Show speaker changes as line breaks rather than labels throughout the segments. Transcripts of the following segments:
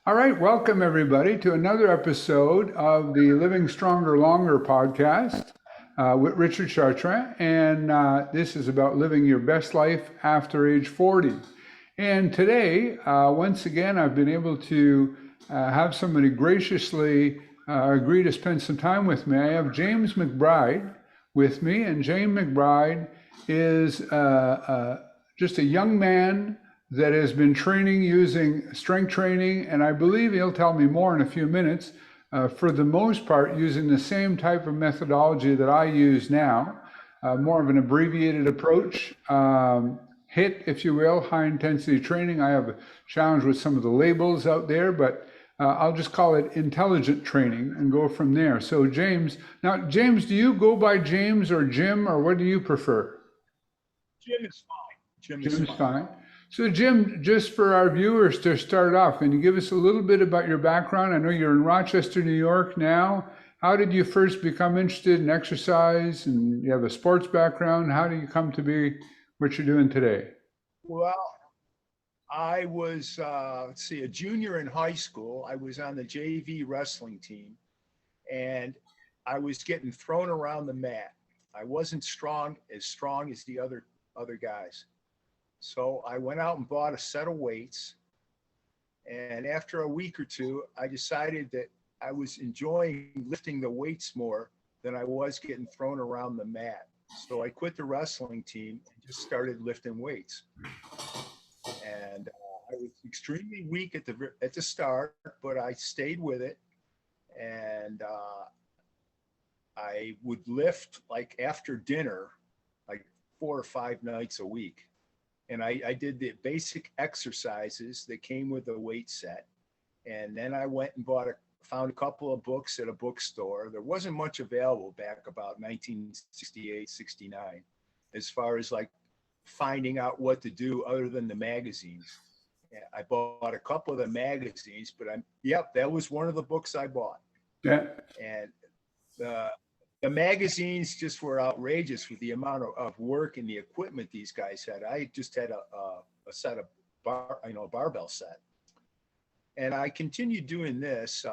All right, welcome everybody to another episode of the Living Stronger Longer podcast with Richard Chartrand. And this is about living your best life after age 40. And today, once again, I've been able to have somebody graciously agree to spend some time with me. I have James McBride with me, and James McBride is just a young man that has been training using strength training, and I believe he'll tell me more in a few minutes, for the most part using the same type of methodology that I use now, more of an abbreviated approach, HIT, if you will, high intensity training. I have a challenge with some of the labels out there, but I'll just call it intelligent training and go from there. So James, do you go by James or Jim, or what do you prefer?
Jim is fine.
Jim's fine. So, Jim, just for our viewers to start off, can you give us a little bit about your background? I know you're in Rochester, New York now. How did you first become interested in exercise? And you have a sports background. How do you come to be what you're doing today?
Well, I was, a junior in high school. I was on the JV wrestling team, and I was getting thrown around the mat. I wasn't strong as the other guys. So I went out and bought a set of weights. And after a week or two, I decided that I was enjoying lifting the weights more than I was getting thrown around the mat. So I quit the wrestling team and just started lifting weights. And I was extremely weak at the start, but I stayed with it. And I would lift like after dinner, like 4 or 5 nights a week. And I did the basic exercises that came with the weight set. And then I went and found a couple of books at a bookstore. There wasn't much available back about 1968, 69, as far as like finding out what to do other than the magazines. I bought a couple of the magazines, but that was one of the books I bought.
Yeah.
And the magazines just were outrageous with the amount of work and the equipment these guys had. I just had a set of barbell set. And I continued doing this.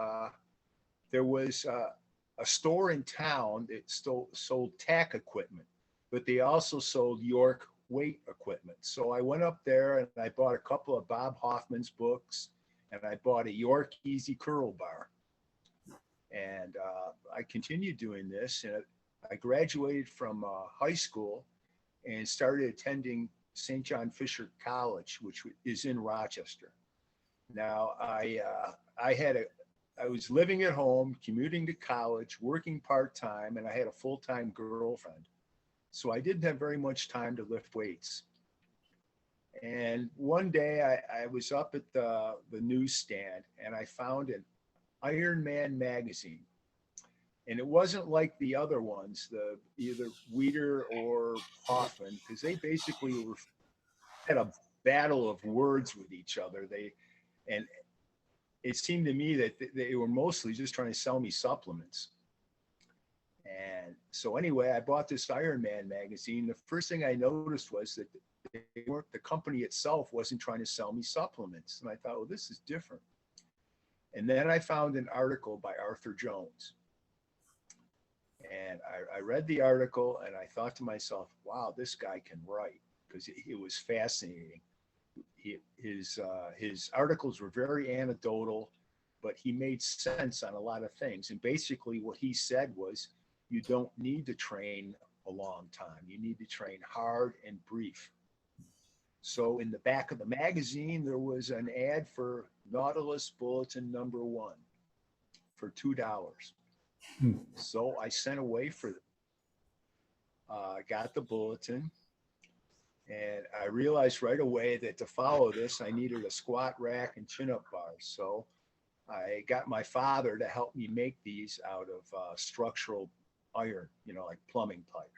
There was a store in town that still sold tack equipment, but they also sold York weight equipment. So I went up there and I bought a couple of Bob Hoffman's books, and I bought a York Easy Curl Bar. And I continued doing this, and I graduated from high schow and started attending St. John Fisher College, which is in Rochester. Now, I was living at home, commuting to college, working part-time, and I had a full-time girlfriend. So I didn't have very much time to lift weights. And one day I was up at the newsstand, and I found an Iron Man magazine. And it wasn't like the other ones, either Weider or Hoffman, because they basically had a battle of words with each other. And it seemed to me that they were mostly just trying to sell me supplements. And so anyway, I bought this Iron Man magazine. The first thing I noticed was that the company itself wasn't trying to sell me supplements. And I thought, well, this is different. And then I found an article by Arthur Jones. And I read the article and I thought to myself, wow, this guy can write, because it was fascinating. His articles were very anecdotal, but he made sense on a lot of things. And basically what he said was, you don't need to train a long time. You need to train hard and brief. So in the back of the magazine, there was an ad for Nautilus Bulletin #1 for $2. So I sent away for it. Got the bulletin, and I realized right away that to follow this, I needed a squat rack and chin-up bars. So I got my father to help me make these out of structural iron, like plumbing pipe.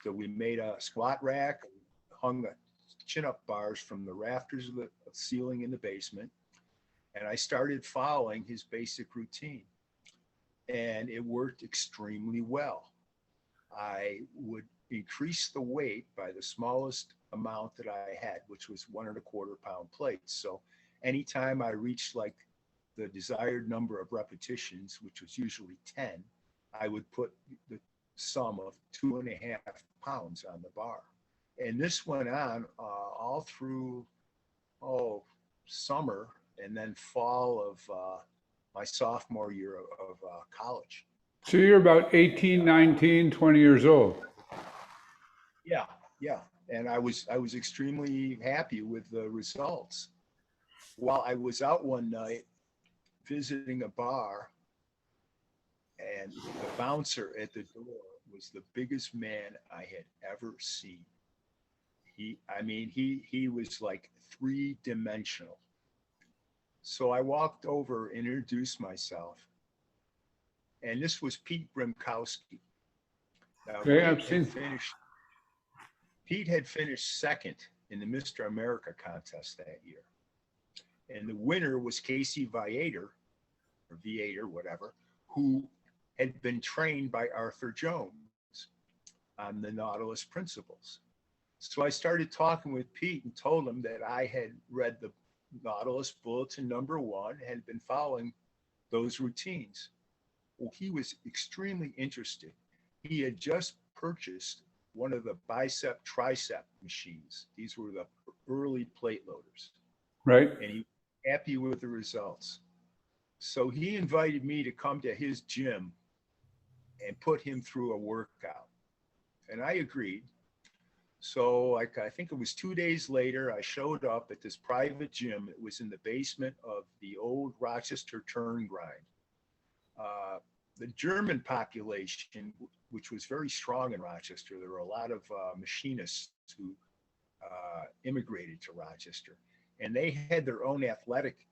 So we made a squat rack, hung the chin-up bars from the rafters of the ceiling in the basement, and I started following his basic routine. And it worked extremely well. I would increase the weight by the smallest amount that I had, which was 1 1/4 pound plates. So anytime I reached like the desired number of repetitions, which was usually 10, I would put the sum of 2.5 pounds on the bar. And this went on all through, summer and then fall of my sophomore year of college.
So you're about 18, 19, 20 years old.
Yeah, yeah. And I was extremely happy with the results. While I was out one night visiting a bar, and the bouncer at the door was the biggest man I had ever seen. He was like three-dimensional. So I walked over and introduced myself. And this was Pete Brimkowski. Now,
Okay,
Pete had finished second in the Mr. America contest that year. And the winner was Casey Viator, or Viator, whatever, who had been trained by Arthur Jones on the Nautilus principles. So I started talking with Pete and told him that I had read the Nautilus Bulletin #1, had been following those routines. Well, he was extremely interested. He had just purchased one of the bicep tricep machines. These were the early plate loaders.
right.
And he was happy with the results. So he invited me to come to his gym and put him through a workout. And I agreed. So I think it was 2 days later, I showed up at this private gym. It was in the basement of the old Rochester Turn Grind. The German population, which was very strong in Rochester, there were a lot of machinists who immigrated to Rochester. And they had their own athletic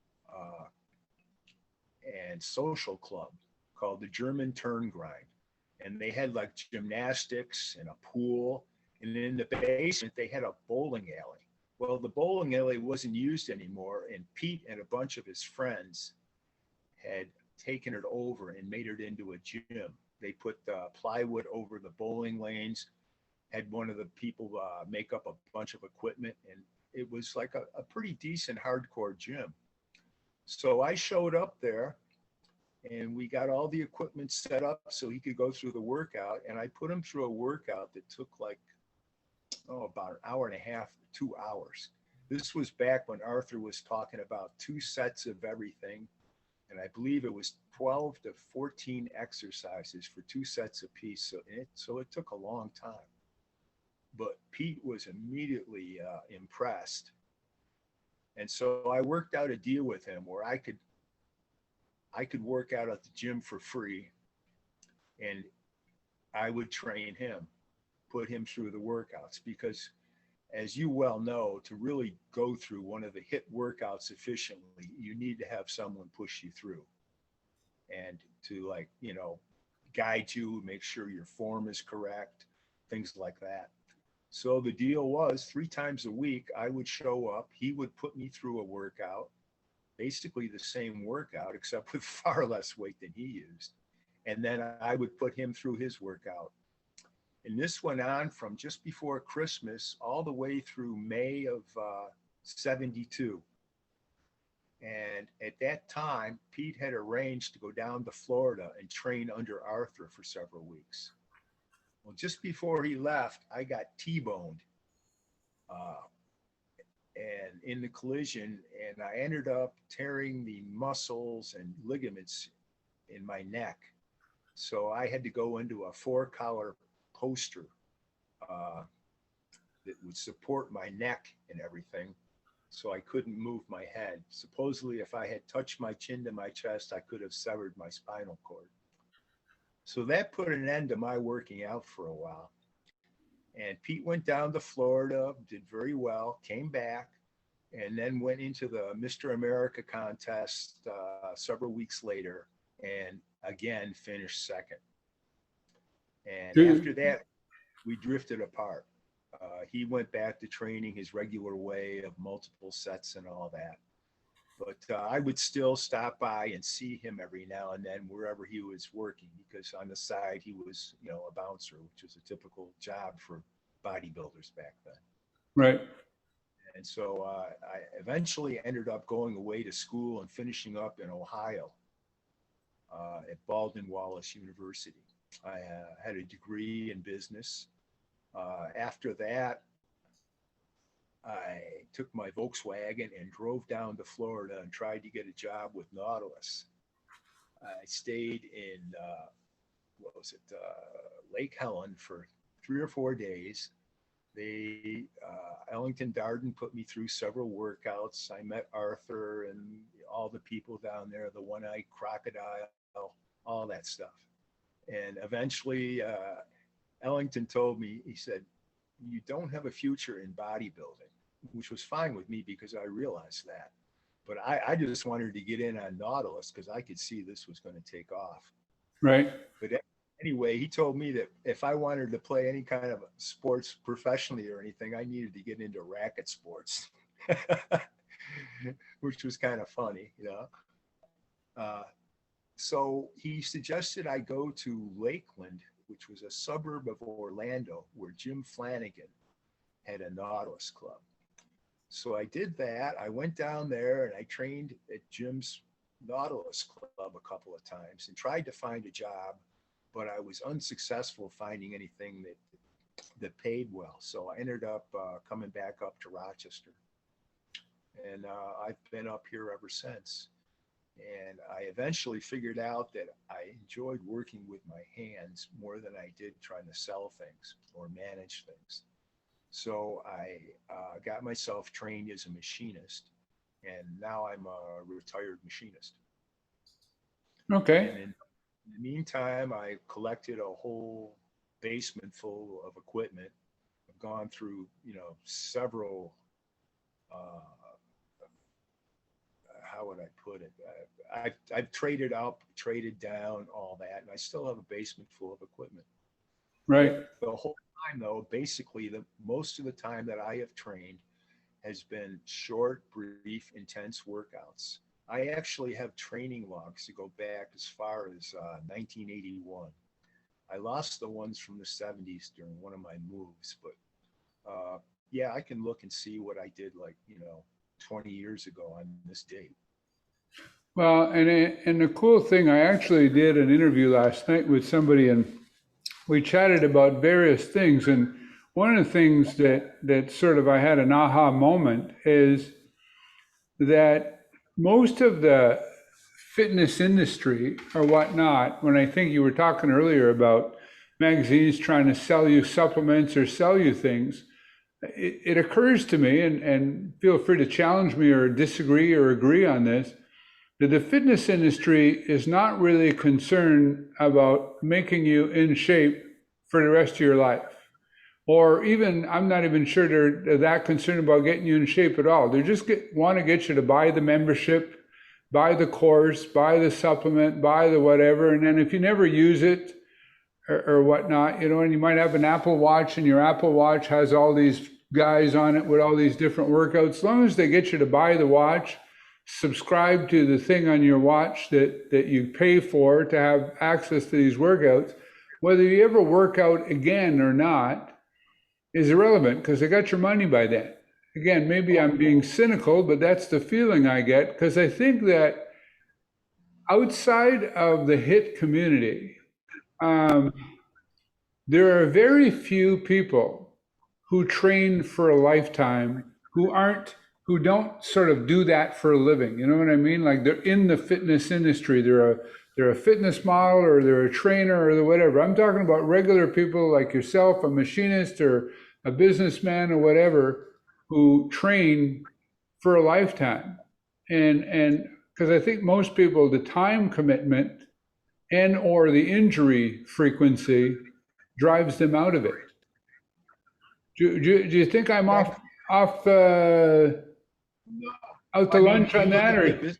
and social club called the German Turn Grind. And they had like gymnastics and a pool. And in the basement, they had a bowling alley. Well, the bowling alley wasn't used anymore. And Pete and a bunch of his friends had taken it over and made it into a gym. They put plywood over the bowling lanes, had one of the people make up a bunch of equipment. And it was like a pretty decent hardcore gym. So I showed up there and we got all the equipment set up so he could go through the workout. And I put him through a workout that took like, about an hour and a half, 2 hours. This was back when Arthur was talking about 2 sets of everything. And I believe it was 12 to 14 exercises for 2 sets apiece. So it took a long time. But Pete was immediately impressed. And so I worked out a deal with him where I could work out at the gym for free, and I would train him, put him through the workouts, because as you well know, to really go through one of the HIIT workouts efficiently, you need to have someone push you through and to guide you, make sure your form is correct, things like that. So the deal was 3 times a week, I would show up, he would put me through a workout, basically the same workout, except with far less weight than he used. And then I would put him through his workout. And this went on from just before Christmas all the way through May of 72. And at that time, Pete had arranged to go down to Florida and train under Arthur for several weeks. Well, just before he left, I got T-boned and in the collision, and I ended up tearing the muscles and ligaments in my neck. So I had to go into a 4-collar poster that would support my neck and everything, so I couldn't move my head. Supposedly, if I had touched my chin to my chest, I could have severed my spinal cord. So that put an end to my working out for a while. And Pete went down to Florida, did very well, came back, and then went into the Mr. America contest several weeks later, and again finished second. And after that, we drifted apart. He went back to training his regular way of multiple sets and all that. But I would still stop by and see him every now and then wherever he was working, because on the side he was, a bouncer, which was a typical job for bodybuilders back then.
Right.
And so I eventually ended up going away to school and finishing up in Ohio at Baldwin Wallace University. I had a degree in business. After that, I took my Volkswagen and drove down to Florida and tried to get a job with Nautilus. I stayed in, Lake Helen for 3 or 4 days. Ellington Darden put me through several workouts. I met Arthur and all the people down there, the one-eyed crocodile, all that stuff. And eventually, Ellington told me, he said, "You don't have a future in bodybuilding," which was fine with me because I realized that. But I just wanted to get in on Nautilus because I could see this was going to take off.
Right.
But anyway, he told me that if I wanted to play any kind of sports professionally or anything, I needed to get into racket sports, which was kind of funny, you know. So he suggested I go to Lakeland, which was a suburb of Orlando, where Jim Flanagan had a Nautilus club. So I did that. I went down there and I trained at Jim's Nautilus club a couple of times and tried to find a job, but I was unsuccessful finding anything that paid well. So I ended up coming back up to Rochester. And I've been up here ever since. And I eventually figured out that I enjoyed working with my hands more than I did trying to sell things or manage things. So I got myself trained as a machinist, and now I'm a retired machinist.
Okay.
And in the meantime, I collected a whole basement full of equipment. I've gone through, several, how would I put it? I've traded up, traded down, all that, and I still have a basement full of equipment.
Right.
The whole time, though, basically, most of the time that I have trained has been short, brief, intense workouts. I actually have training logs to go back as far as 1981. I lost the ones from the 70s during one of my moves, but yeah, I can look and see what I did 20 years ago on this date.
Well, and the cool thing, I actually did an interview last night with somebody, and we chatted about various things. And one of the things that sort of I had an aha moment is that most of the fitness industry or whatnot, when I think you were talking earlier about magazines trying to sell you supplements or sell you things, it occurs to me, and feel free to challenge me or disagree or agree on this, that the fitness industry is not really concerned about making you in shape for the rest of your life. Or even, I'm not even sure they're that concerned about getting you in shape at all. They just want to get you to buy the membership, buy the course, buy the supplement, buy the whatever. And then if you never use it or whatnot, and you might have an Apple Watch and your Apple Watch has all these guys on it with all these different workouts, as long as they get you to buy the watch, subscribe to the thing on your watch that you pay for to have access to these workouts, whether you ever work out again or not is irrelevant because they got your money by then. Again, maybe I'm being cynical, but that's the feeling I get, because I think that outside of the HIIT community, there are very few people who train for a lifetime who don't sort of do that for a living. You know what I mean? Like they're in the fitness industry. They're a fitness model or they're a trainer or whatever. I'm talking about regular people like yourself, a machinist or a businessman or whatever, who train for a lifetime. And because I think most people, the time commitment and or the injury frequency drives them out of it. Do you think I'm off out to lunch on that? Or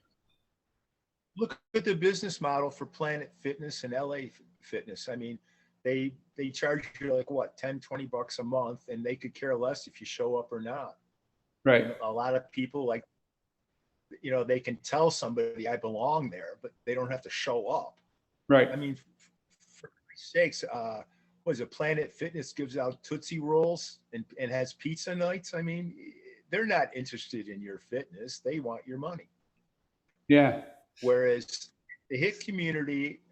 look at the business model for Planet Fitness and LA Fitness. I mean, they charge you like what, $10-20 a month, and they could care less if you show up or not.
Right.
And a lot of people they can tell somebody I belong there, but they don't have to show up.
Right.
I mean, for Christ's sakes, what is it? Planet Fitness gives out Tootsie Rolls and has pizza nights. I mean, they're not interested in your fitness. They want your money.
Yeah.
Whereas the HIT community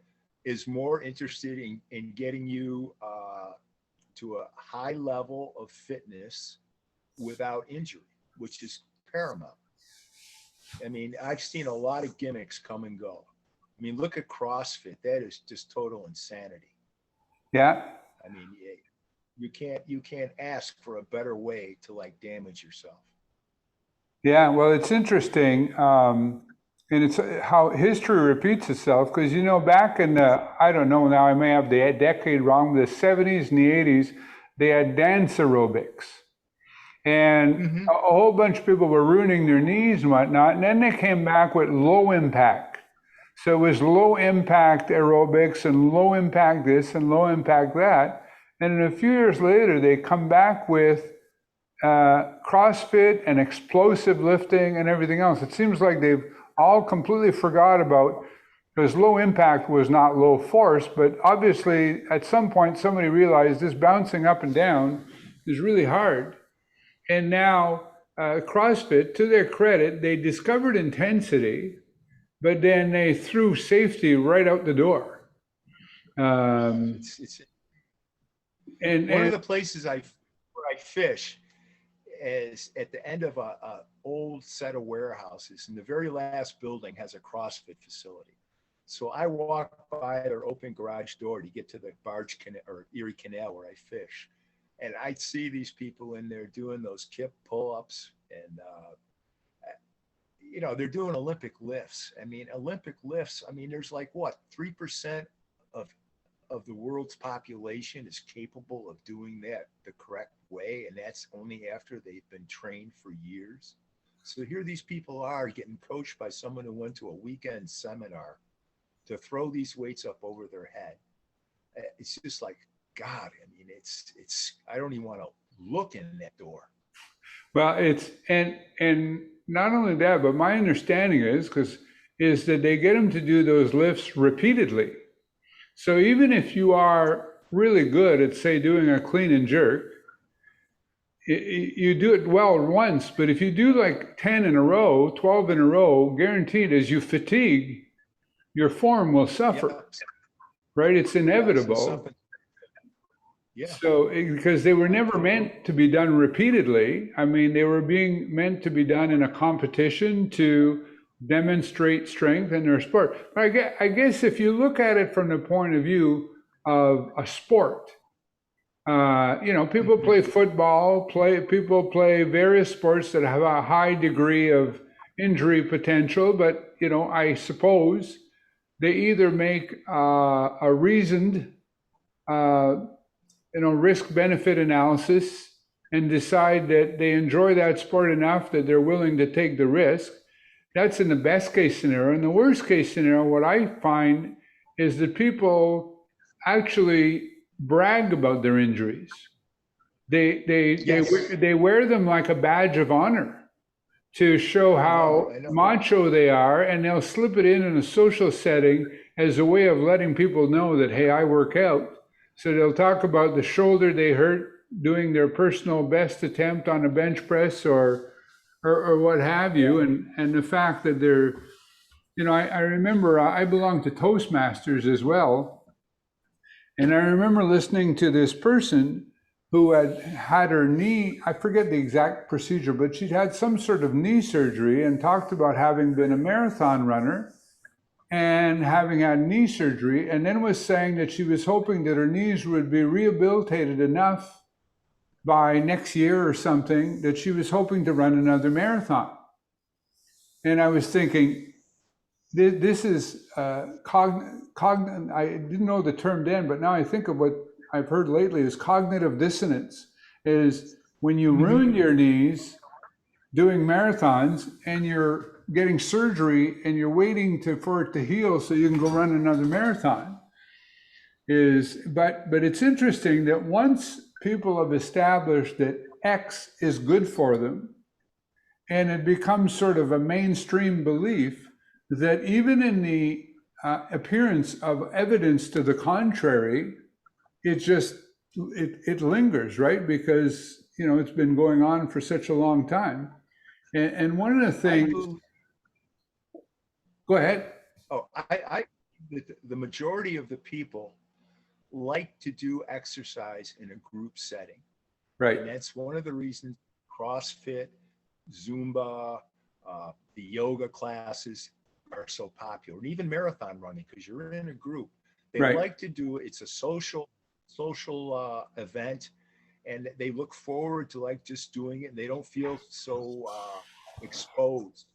is more interested in getting you to a high level of fitness without injury, which is paramount. I mean, I've seen a lot of gimmicks come and go. I mean, look at CrossFit. That is just total insanity.
Yeah.
I mean, you can't ask for a better way to like damage yourself.
Yeah. Well, it's interesting. And it's how history repeats itself because, you know, back in the, I don't know now, I may have the decade wrong, the 70s and the 80s, they had dance aerobics. And a whole bunch of people were ruining their knees and whatnot. And then they came back with low impact. So it was low impact aerobics and low impact this and low impact that. And then a few years later, they come back with CrossFit and explosive lifting and everything else. It seems like they've all completely forgot about, because low impact was not low force, but obviously at some point somebody realized this bouncing up and down is really hard. And now CrossFit, to their credit, they discovered intensity, but then they threw safety right out the door.
It's
And
one of the places where I fish is at the end of a old set of warehouses, and the very last building has a CrossFit facility. So I walk by their open garage door to get to the barge canal or Erie Canal where I fish, and I see these people in there doing those kip pull-ups, and you know, they're doing Olympic lifts. I mean, Olympic lifts. I mean, there's like what 3% of the world's population is capable of doing that the correct way, and that's only after they've been trained for years. So here these people are getting coached by someone who went to a weekend seminar to throw these weights up over their head. It's just like, God, I mean, it's I don't even want to look in that door.
well, it's and not only that, but my understanding is that they get them to do those lifts repeatedly. So even if you are really good at, say, doing a clean and jerk, you do it well once, but if you do like 10 in a row, 12 in a row, guaranteed as you fatigue, your form will suffer, right? It's inevitable.
Yeah.
So, because they were never meant to be done repeatedly. I mean, they were being meant to be done in a competition to demonstrate strength in their sport. But I guess if you look at it from the point of view of a sport, you know, people play football, people play various sports that have a high degree of injury potential, but, you know, I suppose they either make a reasoned, you know, risk-benefit analysis and decide that they enjoy that sport enough that they're willing to take the risk. That's in the best case scenario. In the worst case scenario, what I find is that people actually brag about their injuries. They wear them like a badge of honor to show how macho they are, and they'll slip it in a social setting as a way of letting people know that, hey, I work out. So they'll talk about the shoulder they hurt doing their personal best attempt on a bench press or what have you, and the fact that they're, you know, I remember I belong to Toastmasters as well, and I remember listening to this person who had her knee, I forget the exact procedure, but she'd had some sort of knee surgery and talked about having been a marathon runner and having had knee surgery, and then was saying that she was hoping that her knees would be rehabilitated enough by next year or something that she was hoping to run another marathon. And I was thinking, this is I didn't know the term then, but now I think of what I've heard lately is cognitive dissonance, is when you ruin your knees doing marathons and you're getting surgery and you're waiting for it to heal so you can go run another marathon. But it's interesting that once people have established that X is good for them, and it becomes sort of a mainstream belief that even in the appearance of evidence to the contrary, it lingers, right? Because, it's been going on for such a long time. And one of the things, go ahead.
The majority of the people like to do exercise in a group setting.
Right.
And that's one of the reasons CrossFit, Zumba, the yoga classes are so popular, and even marathon running, because you're in a group. They
Right.
like to do it. It's a social event, and they look forward to like just doing it. And they don't feel so exposed.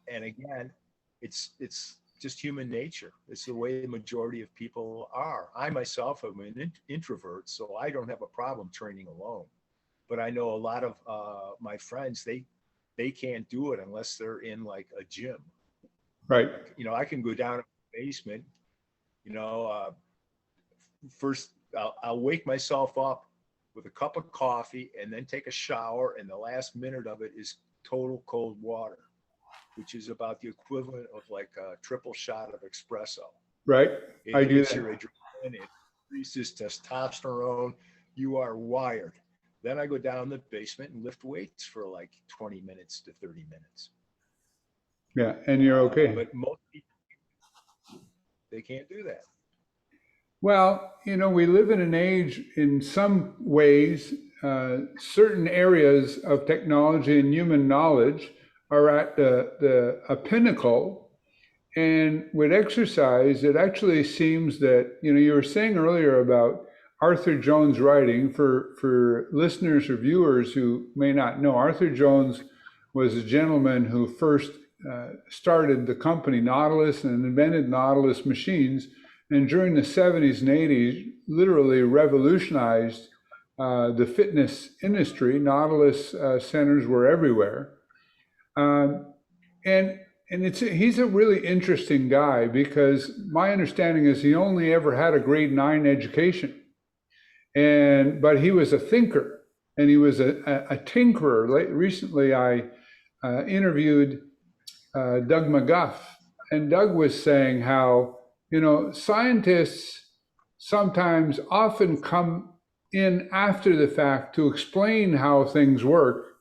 And again, it's just human nature. It's the way the majority of people are. I myself am an introvert, so I don't have a problem training alone. But I know a lot of my friends, they can't do it unless they're in like a gym.
Right.
I can go down to the basement, first I'll wake myself up with a cup of coffee and then take a shower. And the last minute of it is total cold water, which is about the equivalent of like a triple shot of espresso.
Right.
I do that. Your adrenaline, it increases testosterone. You are wired. Then I go down the basement and lift weights for like 20 minutes to 30 minutes.
Yeah, and you're okay.
But most people, they can't do that.
Well, we live in an age, in some ways, certain areas of technology and human knowledge are at a pinnacle. And with exercise, it actually seems that, you were saying earlier about Arthur Jones' writing. For listeners or viewers who may not know, Arthur Jones was a gentleman who first started the company Nautilus and invented Nautilus machines. And during the 70s and 80s, literally revolutionized the fitness industry. Nautilus centers were everywhere. And he's a really interesting guy, because my understanding is he only ever had a grade 9 education. But he was a thinker, and he was a tinkerer. Recently, I interviewed Doug McGuff, and Doug was saying how, scientists sometimes often come in after the fact to explain how things work,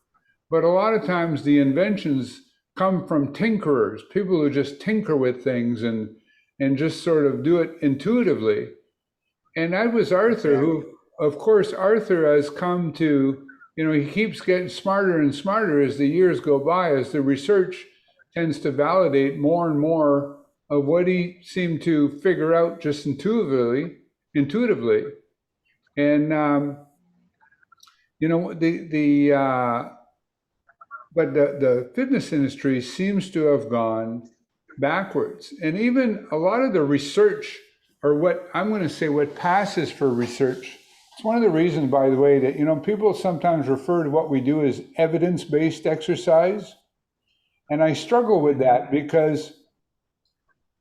but a lot of times the inventions come from tinkerers, people who just tinker with things and just sort of do it intuitively. And that was Arthur, who, of course, Arthur has come to, he keeps getting smarter and smarter as the years go by, as the research tends to validate more and more of what he seemed to figure out just intuitively. And, but the fitness industry seems to have gone backwards. And even a lot of the research, or what I'm going to say, what passes for research, it's one of the reasons, by the way, that, people sometimes refer to what we do as evidence-based exercise. And I struggle with that, because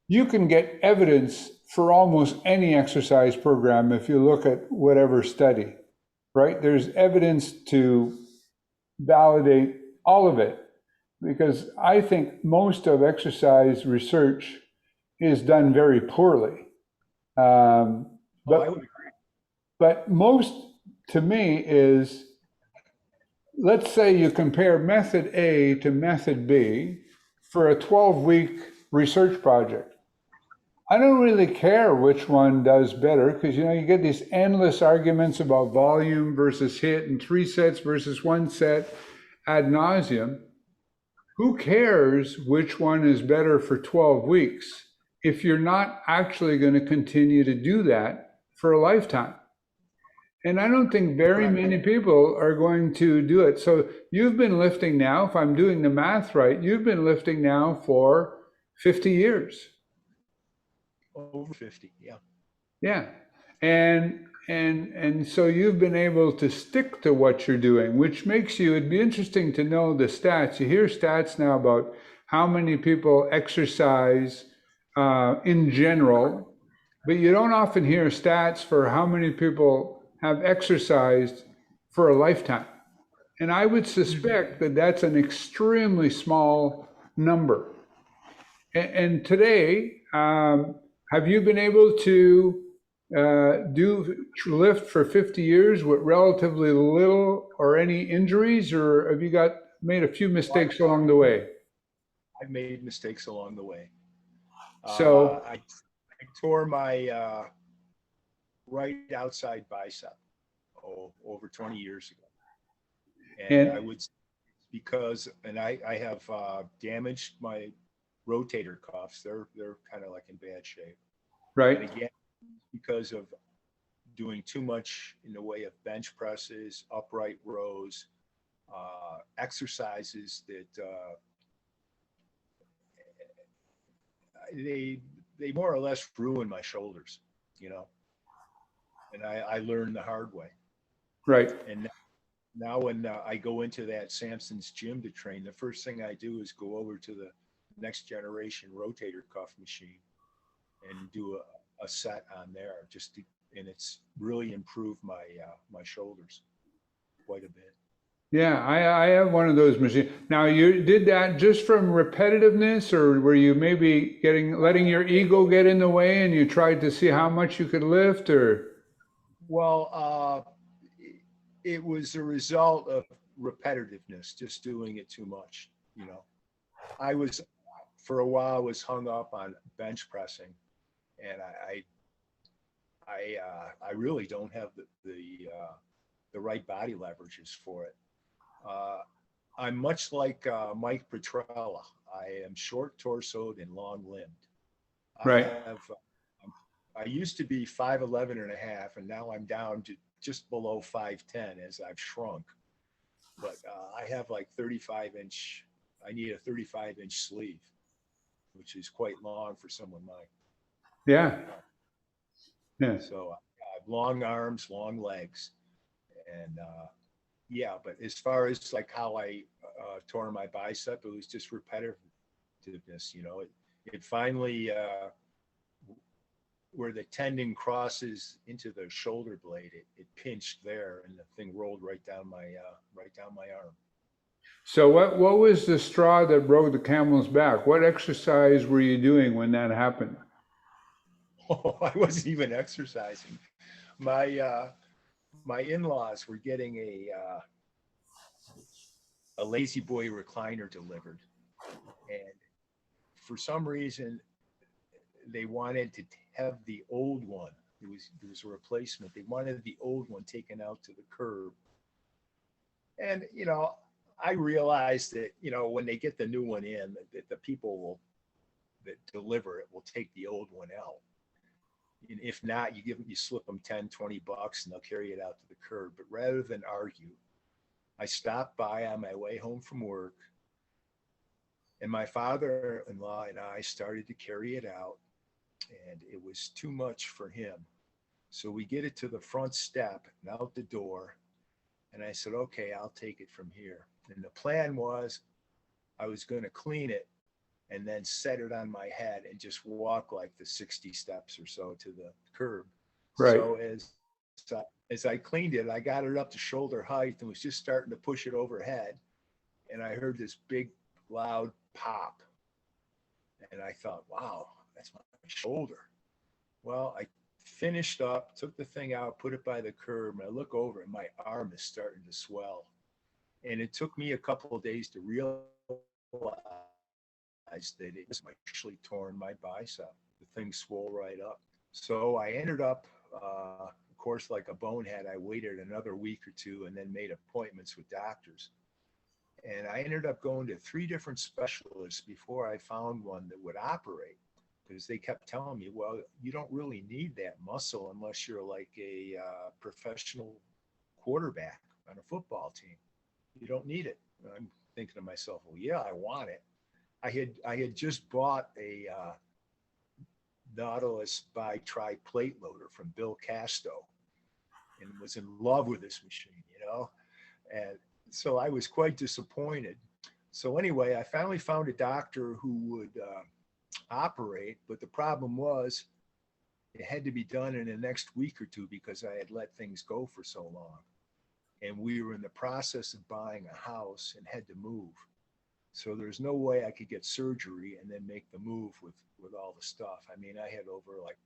you can get evidence for almost any exercise program if you look at whatever study, right? There's evidence to validate all of it, because I think most of exercise research is done very poorly.
I would agree.
But most, to me, is, let's say you compare method A to method B for a 12-week research project. I don't really care which one does better, because, you get these endless arguments about volume versus HIIT and 3 sets versus 1 set ad nauseum. Who cares which one is better for 12 weeks if you're not actually going to continue to do that for a lifetime? And I don't think very many people are going to do it. So you've been lifting now, if I'm doing the math right, you've been lifting now for 50 years.
Over 50, yeah.
Yeah. And so you've been able to stick to what you're doing, which makes you, it'd be interesting to know the stats. You hear stats now about how many people exercise in general, but you don't often hear stats for how many people have exercised for a lifetime. And I would suspect that that's an extremely small number. And today, have you been able to do lift for 50 years with relatively little or any injuries, or have you got made a few
Well,
mistakes along the way?
I've made mistakes along the way.
So,
I tore my right outside bicep over 20 years ago. And I
and
would, because, and I have damaged my rotator cuffs. They're kind of like in bad shape. And
right,
again, because of doing too much in the way of bench presses, upright rows, exercises that they they more or less ruin my shoulders, you know. And I learned the hard way.
right.
And now when I go into that Samson's gym to train, the first thing I do is go over to the next generation rotator cuff machine and do a set on there and it's really improved my shoulders quite a bit.
Yeah, I have one of those machines. Now, you did that just from repetitiveness, or were you maybe letting your ego get in the way and you tried to see how much you could lift, or?
Well, it was a result of repetitiveness, just doing it too much. You know, I was for a while was hung up on bench pressing, and I really don't have the right body leverages for it. Uh, I'm much like Mike Petrella. I am short torsoed and long limbed. I
Right.
have I used to be 5'11" and a half, and now I'm down to just below 5'10" as I've shrunk. But I have like 35-inch. I need a 35-inch sleeve, which is quite long for someone my
Yeah.
height.
Yeah.
So I have long arms, long legs, and yeah. But as far as like how I tore my bicep, it was just repetitiveness. You know, it finally where the tendon crosses into the shoulder blade, it pinched there, and the thing rolled right down my arm.
So, what was the straw that broke the camel's back? What exercise were you doing when that happened?
Oh, I wasn't even exercising. My my in-laws were getting a lazy boy recliner delivered, and for some reason they wanted to have the old one. There was a replacement. They wanted the old one taken out to the curb. And I realized that when they get the new one in, that the people that deliver it will take the old one out. And if not, you slip them 10, $20 and they'll carry it out to the curb. But rather than argue, I stopped by on my way home from work, and my father-in-law and I started to carry it out, and it was too much for him. So we get it to the front step and out the door, and I said, okay, I'll take it from here. And the plan was I was going to clean it and then set it on my head and just walk like the 60 steps or so to the curb.
Right.
So as I cleaned it, I got it up to shoulder height and was just starting to push it overhead. And I heard this big, loud pop. And I thought, wow, that's my shoulder. Well, I finished up, took the thing out, put it by the curb, and I look over and my arm is starting to swell. And it took me a couple of days to realize that it was actually torn my bicep. The thing swole right up. So I ended up, of course, like a bonehead, I waited another week or two and then made appointments with doctors. And I ended up going to 3 different specialists before I found one that would operate, because they kept telling me, well, you don't really need that muscle unless you're like a professional quarterback on a football team. You don't need it. And I'm thinking to myself, well, yeah, I want it. I had just bought a Nautilus by Tri plate loader from Bill Casto and was in love with this machine. And so I was quite disappointed. So anyway, I finally found a doctor who would operate, but the problem was it had to be done in the next week or two because I had let things go for so long. And we were in the process of buying a house and had to move. So there's no way I could get surgery and then make the move with all the stuff. I mean, I had over like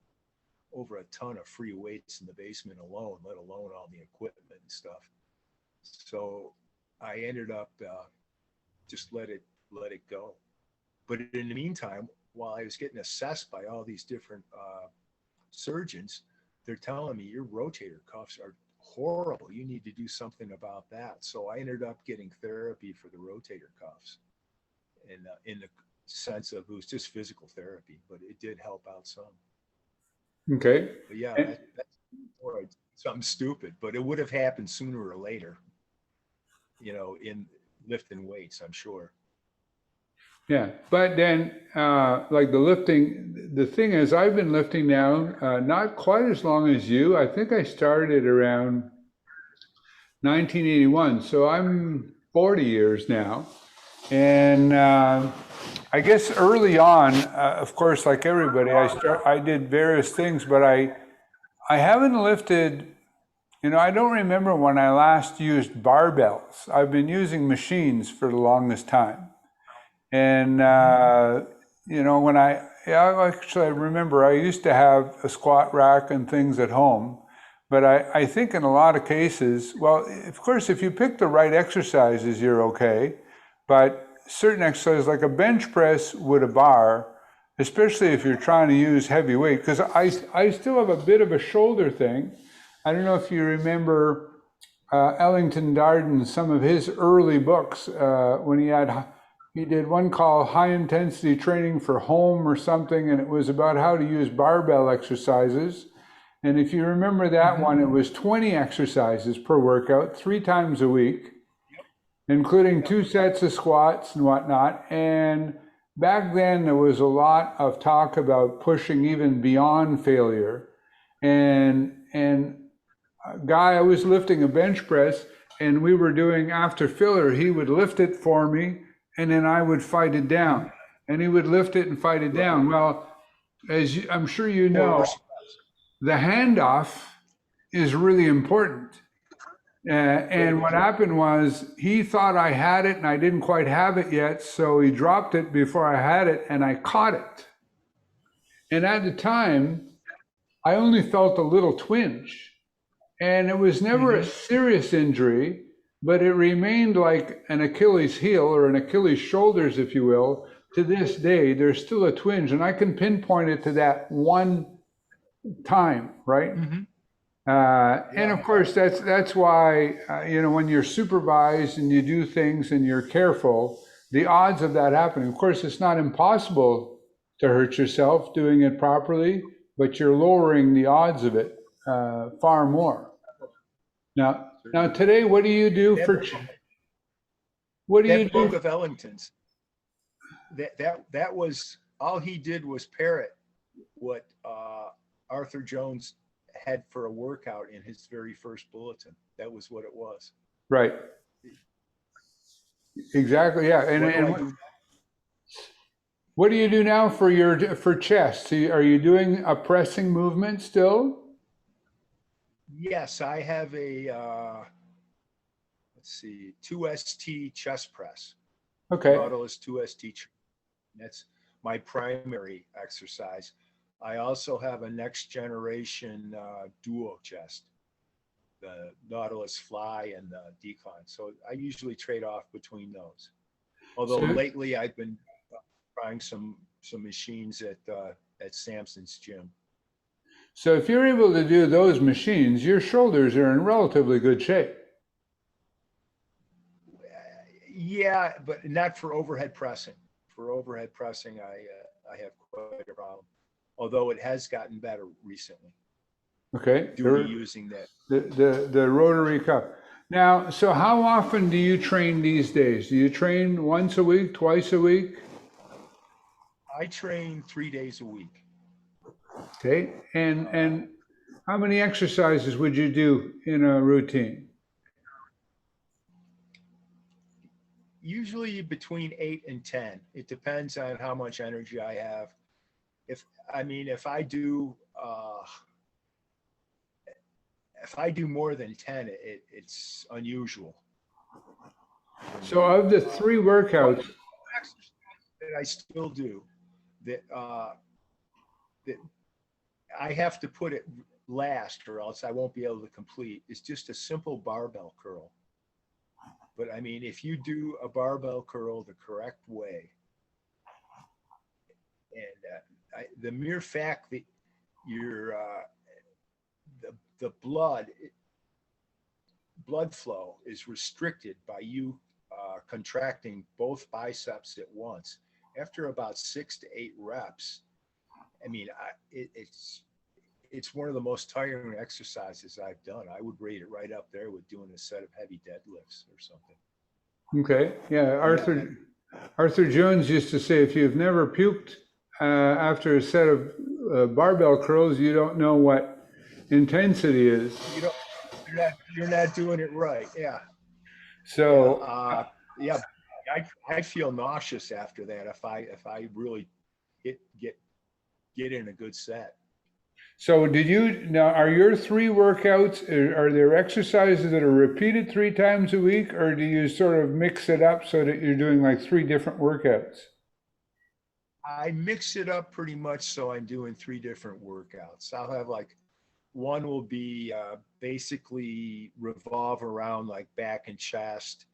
over a ton of free weights in the basement alone, let alone all the equipment and stuff. So I ended up just let it go. But in the meantime, while I was getting assessed by all these different surgeons, they're telling me your rotator cuffs are horrible. You need to do something about that. So I ended up getting therapy for the rotator cuffs, and in the sense of it was just physical therapy, but it did help out some.
Okay.
But yeah, that's something stupid, but it would have happened sooner or later, in lifting weights, I'm sure.
Yeah, but then like the lifting, the thing is, I've been lifting now not quite as long as you. I think I started around 1981, so I'm 40 years now. And I guess early on, of course, like everybody, I did various things, but I haven't lifted. I don't remember when I last used barbells. I've been using machines for the longest time. And, when I remember I used to have a squat rack and things at home, but I think in a lot of cases, well, of course, if you pick the right exercises, you're okay. But certain exercises like a bench press with a bar, especially if you're trying to use heavy weight, because I still have a bit of a shoulder thing. I don't know if you remember Ellington Darden, some of his early books when he did one called High Intensity Training for Home or something, and it was about how to use barbell exercises. And if you remember that one, it was 20 exercises per workout, 3 times a week, including 2 sets of squats and whatnot. And back then, there was a lot of talk about pushing even beyond failure. And a guy, I was lifting a bench press, and we were doing after filler. He would lift it for me, and then I would fight it down. And he would lift it and fight it down. Well, as I'm sure you know, the handoff is really important. And what happened was he thought I had it and I didn't quite have it yet. So he dropped it before I had it and I caught it. And at the time, I only felt a little twinge. And it was never a serious injury, but it remained like an Achilles heel or an Achilles shoulders, if you will. To this day, there's still a twinge, and I can pinpoint it to that one time, right? And of course, that's why when you're supervised and you do things and you're careful, the odds of that happening. Of course, it's not impossible to hurt yourself doing it properly, but you're lowering the odds of it far more. Now today, what do you do for? What do you do?
Book of Ellington's. That was all he did was parrot what Arthur Jones had for a workout in his very first bulletin. That was what it was.
Right. Exactly. Yeah. And what do you do now for chest? Are you doing a pressing movement still?
Yes, I have a 2ST chest press.
Okay.
Nautilus 2ST. That's my primary exercise. I also have a next generation duo chest, the Nautilus Fly and the Decline. So I usually trade off between those. Although lately I've been trying some machines at Samson's gym.
So if you're able to do those machines, your shoulders are in relatively good shape.
Yeah, but not for overhead pressing. For overhead pressing, I have quite a problem. Although it has gotten better recently.
Okay.
Using that.
The rotary cuff. Now, so how often do you train these days? Do you train once a week, twice a week?
I train 3 days a week.
Okay. And how many exercises would you do in a routine?
Usually between 8 and 10. It depends on how much energy I have. If I do more than 10, it's unusual.
So of the 3 workouts
that I still do that I have to put it last or else I won't be able to complete. It's just a simple barbell curl. But I mean, if you do a barbell curl the correct way, and the mere fact that your the blood flow is restricted by you contracting both biceps at once. After about 6 to 8 reps, I mean, it's one of the most tiring exercises I've done. I would rate it right up there with doing a set of heavy deadlifts or something.
Okay. Yeah. Arthur Jones used to say, if you've never puked after a set of barbell curls, you don't know what intensity is.
You're not doing it right. Yeah.
So
yeah, I feel nauseous after that if I really get in a good set.
So are your 3 workouts, are there exercises that are repeated 3 times a week, or do you sort of mix it up so that you're doing like 3 different workouts?
I mix it up pretty much so I'm doing 3 different workouts. I'll have like one will be basically revolve around like back and chest,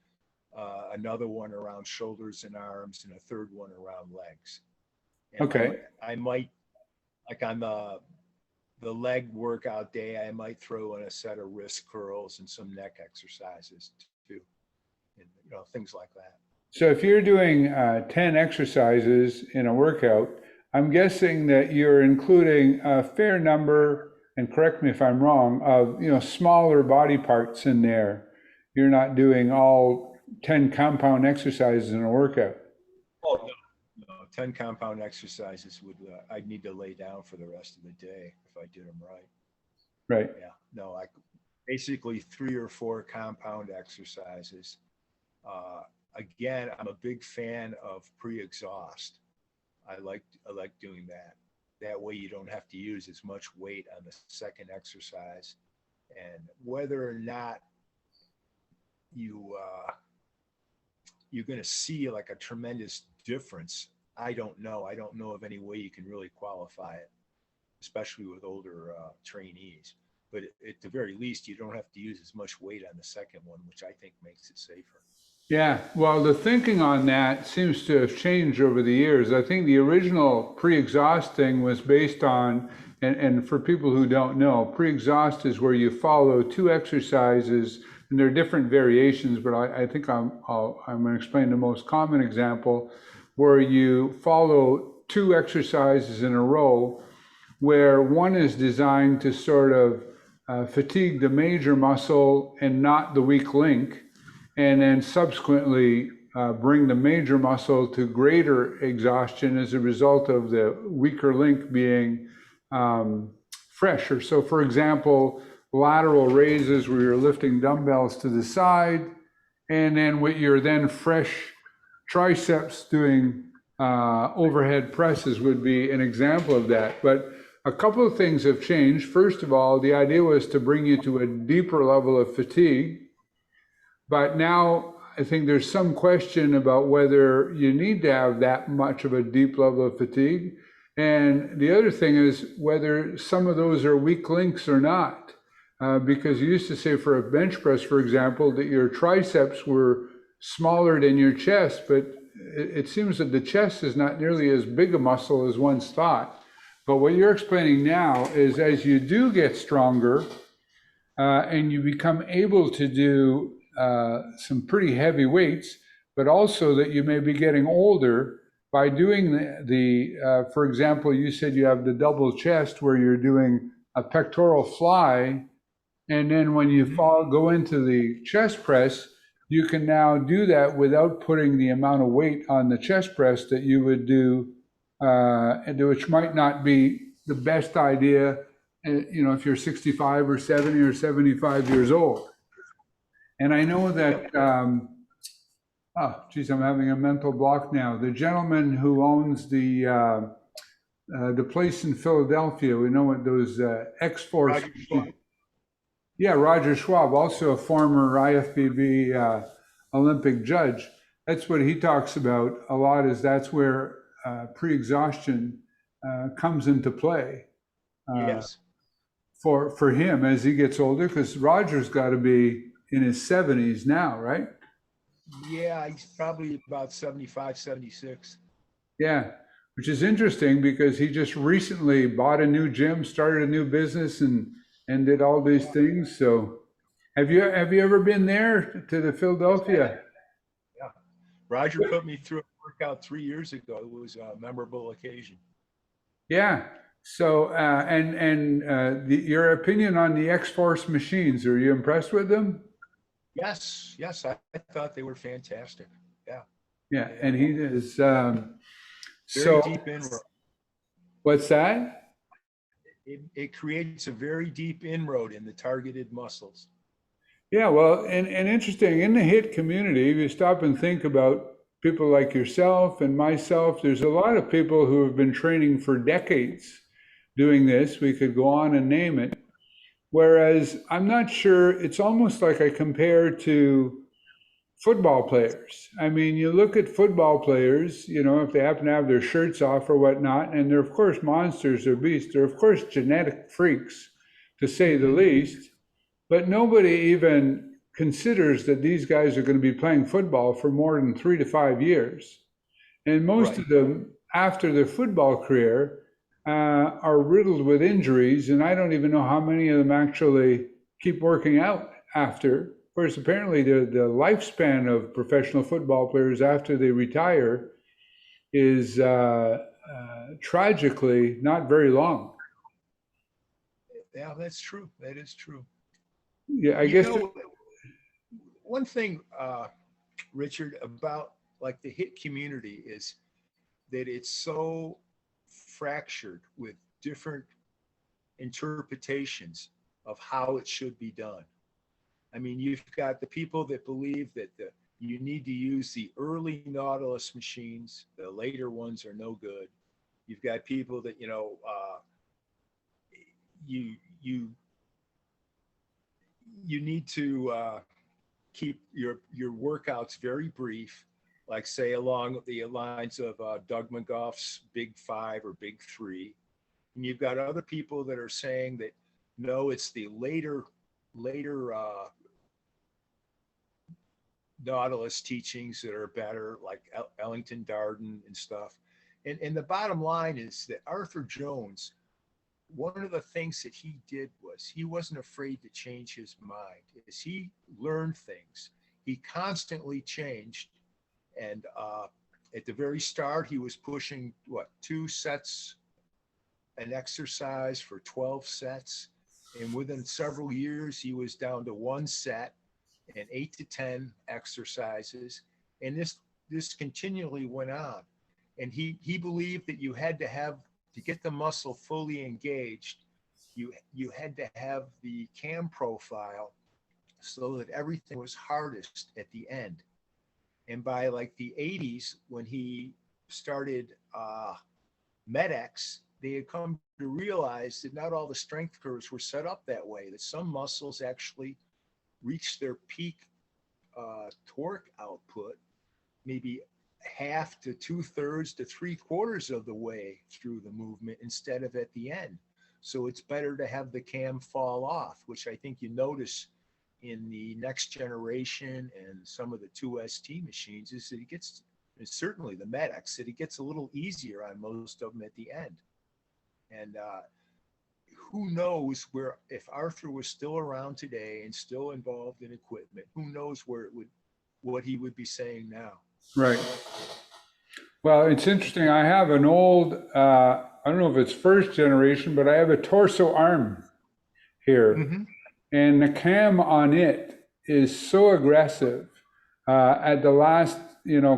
another one around shoulders and arms, and a third one around legs. And
Okay.
I might, like on the leg workout day, I might throw in a set of wrist curls and some neck exercises too, and things like that.
So if you're doing 10 exercises in a workout, I'm guessing that you're including a fair number, and correct me if I'm wrong, of smaller body parts in there. You're not doing all 10 compound exercises in a workout.
Oh no, 10 compound exercises I'd need to lay down for the rest of the day if I did them right.
Right.
Yeah. No, basically 3 or 4 compound exercises. Again, I'm a big fan of pre-exhaust. I like doing that. That way you don't have to use as much weight on the second exercise. And whether or not you're going to see like a tremendous difference, I don't know. I don't know of any way you can really qualify it, especially with older trainees. But at the very least, you don't have to use as much weight on the second one, which I think makes it safer.
Yeah, well, the thinking on that seems to have changed over the years. I think the original pre-exhaust thing was based on, and for people who don't know, pre-exhaust is where you follow 2 exercises, and there are different variations, but I think I'm going to explain the most common example, where you follow 2 exercises in a row, where one is designed to sort of fatigue the major muscle and not the weak link, and then subsequently bring the major muscle to greater exhaustion as a result of the weaker link being fresher. So for example, lateral raises where you're lifting dumbbells to the side, and then with your then fresh triceps doing overhead presses would be an example of that. But a couple of things have changed. First of all, the idea was to bring you to a deeper level of fatigue. But now I think there's some question about whether you need to have that much of a deep level of fatigue. And the other thing is whether some of those are weak links or not. Because you used to say for a bench press, for example, that your triceps were smaller than your chest, but it seems that the chest is not nearly as big a muscle as once thought. But what you're explaining now is as you do get stronger and you become able to do some pretty heavy weights, but also that you may be getting older by doing for example, you said you have the double chest where you're doing a pectoral fly, and then when you go into the chest press, you can now do that without putting the amount of weight on the chest press that you would do, which might not be the best idea, if you're 65 or 70 or 75 years old. And I know that, I'm having a mental block now. The gentleman who owns the place in Philadelphia, we know what those X-Force. Yeah, Roger Schwab, also a former IFBB Olympic judge. That's what he talks about a lot, is that's where pre-exhaustion comes into play.
Yes.
for him as he gets older, because Roger's got to be in his 70s now, right?
Yeah, he's probably about 75, 76.
Yeah, which is interesting because he just recently bought a new gym, started a new business, and did all these things. So, have you ever been there to the Philadelphia?
Yeah. Roger put me through a workout 3 years ago. It was a memorable occasion.
Yeah. So, your opinion on the X Force machines? Are you impressed with them?
Yes, yes, I thought they were fantastic. Yeah,
Yeah,
yeah.
and he is.
Very
So,
deep inroad.
what's that?
It creates a very deep inroad in the targeted muscles.
Yeah, well, and interesting in the hit community, if you stop and think about people like yourself and myself, there's a lot of people who have been training for decades doing this. We could go on and name it. Whereas I'm not sure, it's almost like I compare to football players. I mean, you look at football players, if they happen to have their shirts off or whatnot, and they're, of course, monsters or beasts. They're, of course, genetic freaks, to say the
Hmm.
least. But nobody even considers that these guys are going to be playing football for more than 3 to 5 years. And most
Right.
of them, after their football career, are riddled with injuries. And I don't even know how many of them actually keep working out after. Of course, apparently, the lifespan of professional football players after they retire is tragically not very long.
Yeah, that's true. That is true.
Yeah, I
You
guess.
know, one thing, Richard, about like the hit community is that it's so fractured with different interpretations of how it should be done. I mean, you've got the people that believe that you need to use the early Nautilus machines, the later ones are no good. You've got people that, you you you need to keep your workouts very brief, like say along the lines of Doug McGough's Big Five or Big Three. And you've got other people that are saying that no, it's the later Nautilus teachings that are better, like Ellington Darden and stuff. And the bottom line is that Arthur Jones, one of the things that he did was he wasn't afraid to change his mind. As he learned things, he constantly changed. And at the very start, he was pushing what, 2 sets an exercise for 12 sets. And within several years, he was down to 1 set and 8 to 10 exercises. And this continually went on. And he believed that you had to have, to get the muscle fully engaged, you had to have the cam profile so that everything was hardest at the end. And by like the 80s, when he started MedX, they had come to realize that not all the strength curves were set up that way, that some muscles actually reach their peak torque output maybe half to 2/3 to 3/4 of the way through the movement instead of at the end. So it's better to have the cam fall off, which I think you notice in the next generation and some of the 2ST machines is that it gets, and certainly the MedX, that it gets a little easier on most of them at the end. And who knows where, if Arthur was still around today and still involved in equipment, who knows what he would be saying now.
Right. Well, it's interesting. I have an old, I don't know if it's first generation, but I have a torso arm here.
Mm-hmm.
And the cam on it is so aggressive at the last,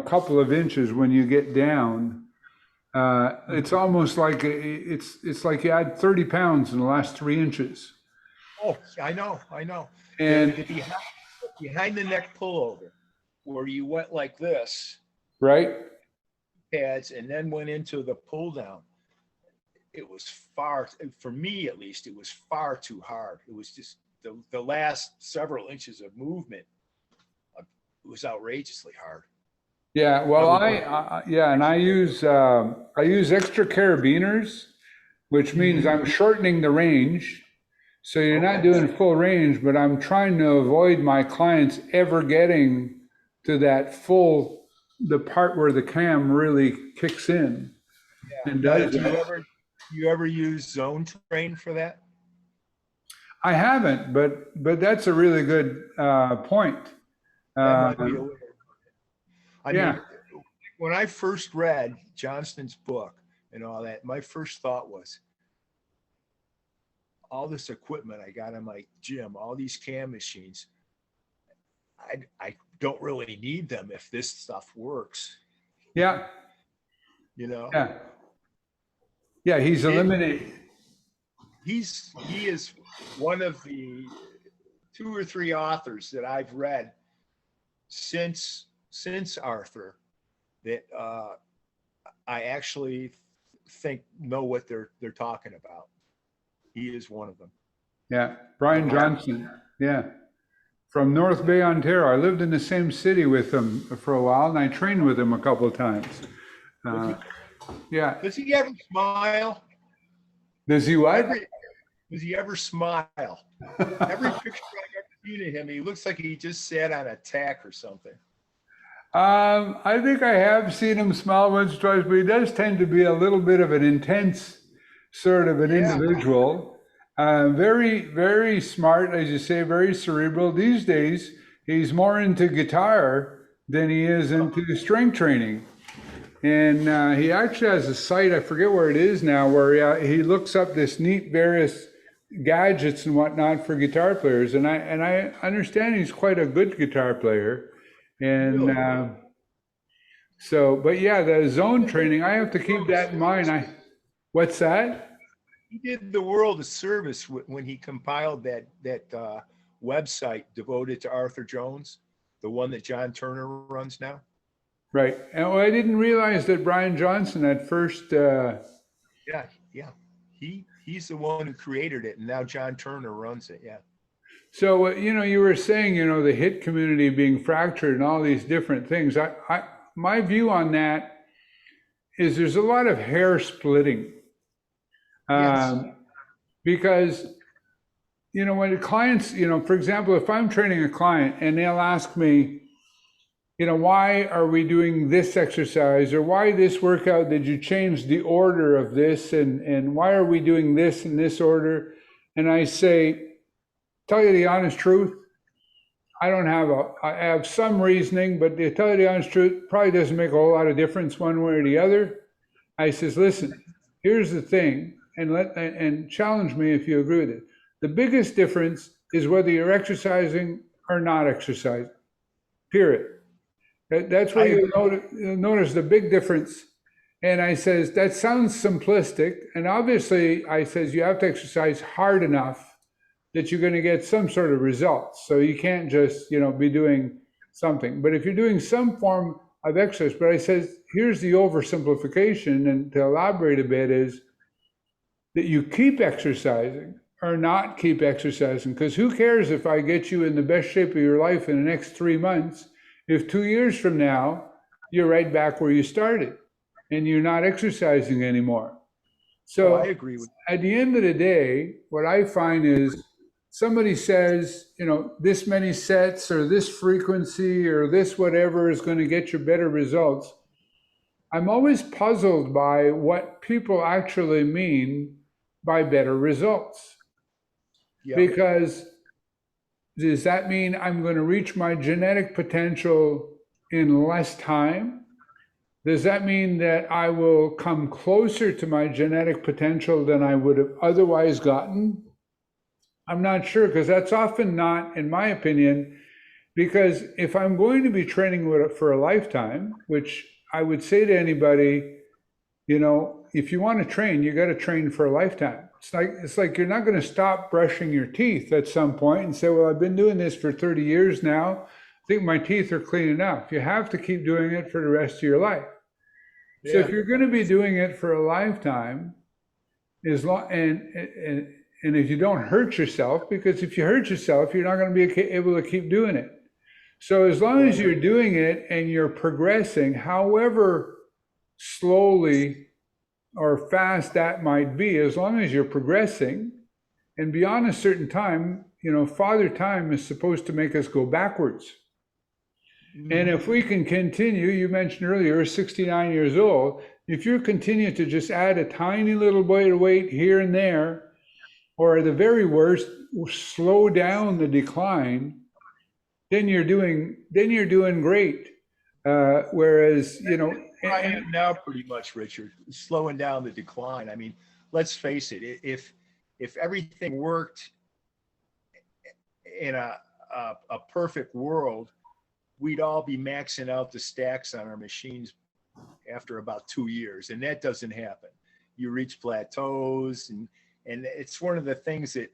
couple of inches when you get down. It's almost like it's like you add 30 pounds in the last 3 inches.
Oh, I know.
And
Behind the neck pullover, where you went like this,
right.
pads, and then went into the pull down. It was far, for me at least, it was far too hard. It was just the last several inches of movement. It was outrageously hard.
Yeah. Well, and I use extra carabiners which means I'm shortening the range. So you're not
Okay.
doing full range, but I'm trying to avoid my clients ever getting to that full, the part where the cam really kicks in and
Now,
does it.
you ever use zone train for that?
I haven't, but that's a really good point.
That might be a
Um,
way. I
yeah,
mean, when I first read Johnston's book and all that, my first thought was, all this equipment I got in my gym, all these cam machines, I don't really need them if this stuff works,
yeah,
you know?
yeah, yeah. He's
It,
eliminated.
he is one of the 2 or 3 authors that I've read since Arthur that I actually think know what they're talking about. He is one of them.
Yeah, Brian
Uh,
Johnston. Yeah, from North Bay, Ontario. I lived in the same city with him for a while, and I trained with him a couple of times. Uh, yeah.
does he ever smile?
Does he what?
Does he ever smile? Every picture I've ever seen of him, he looks like he just sat on a tack or something.
I think I have seen him smile once or twice, but he does tend to be a little bit of an intense sort of an individual. Very, very smart, as you say, very cerebral. These days, he's more into guitar than he is into strength training. And he actually has a site, I forget where it is now, where he looks up this neat various gadgets and whatnot for guitar players. And I understand he's quite a good guitar player. And
Really?
but yeah, the zone training, I have to keep that in mind. What's that?
He did the world a service when he compiled that website devoted to Arthur Jones, the one that John Turner runs now.
Right. And I didn't realize that Brian Johnston at first.
Yeah, yeah. He's the one who created it, and now John Turner runs it. Yeah.
So you were saying, the hit community being fractured and all these different things. My view on that is there's a lot of hair splitting.
Yes.
Because when the clients, for example, if I'm training a client and they'll ask me, why are we doing this exercise, or why this workout, did you change the order of this, and why are we doing this in this order? And I say, tell you the honest truth, I have some reasoning, but to tell you the honest truth, probably doesn't make a whole lot of difference one way or the other. I says, listen, here's the thing, and challenge me if you agree with it. The biggest difference is whether you're exercising or not exercising, period. That's where you'll notice the big difference. And I says, that sounds simplistic. And obviously, I says, you have to exercise hard enough that you're going to get some sort of results. So you can't just, be doing something. But if you're doing some form of exercise, but I says, here's the oversimplification, and to elaborate a bit is that you keep exercising or not keep exercising. Because who cares if I get you in the best shape of your life in the next 3 months, if 2 years from now, you're right back where you started and you're not exercising anymore. So
I agree with
at the end of the day, what I find is somebody says, this many sets or this frequency or this whatever is going to get you better results. I'm always puzzled by what people actually mean by better results.
Yeah.
Because does that mean I'm going to reach my genetic potential in less time? Does that mean that I will come closer to my genetic potential than I would have otherwise gotten? I'm not sure, because that's often not, in my opinion, because if I'm going to be training for a lifetime, which I would say to anybody, if you want to train, you got to train for a lifetime. It's like you're not going to stop brushing your teeth at some point and say, well, I've been doing this for 30 years now. I think my teeth are clean enough. You have to keep doing it for the rest of your life. Yeah. So if you're going to be doing it for a lifetime, and if you don't hurt yourself, because if you hurt yourself, you're not going to be able to keep doing it. So as long as you're doing it and you're progressing, however slowly or fast that might be, as long as you're progressing. And beyond a certain time, Father Time is supposed to make us go backwards. And if we can continue, you mentioned earlier, 69 years old, if you continue to just add a tiny little bit of weight here and there, or at the very worst, slow down the decline, then you're doing great. Whereas,
I am now pretty much, Richard, slowing down the decline. I mean, let's face it, if everything worked in a perfect world, we'd all be maxing out the stacks on our machines after about 2 years, and that doesn't happen. You reach plateaus, and it's one of the things that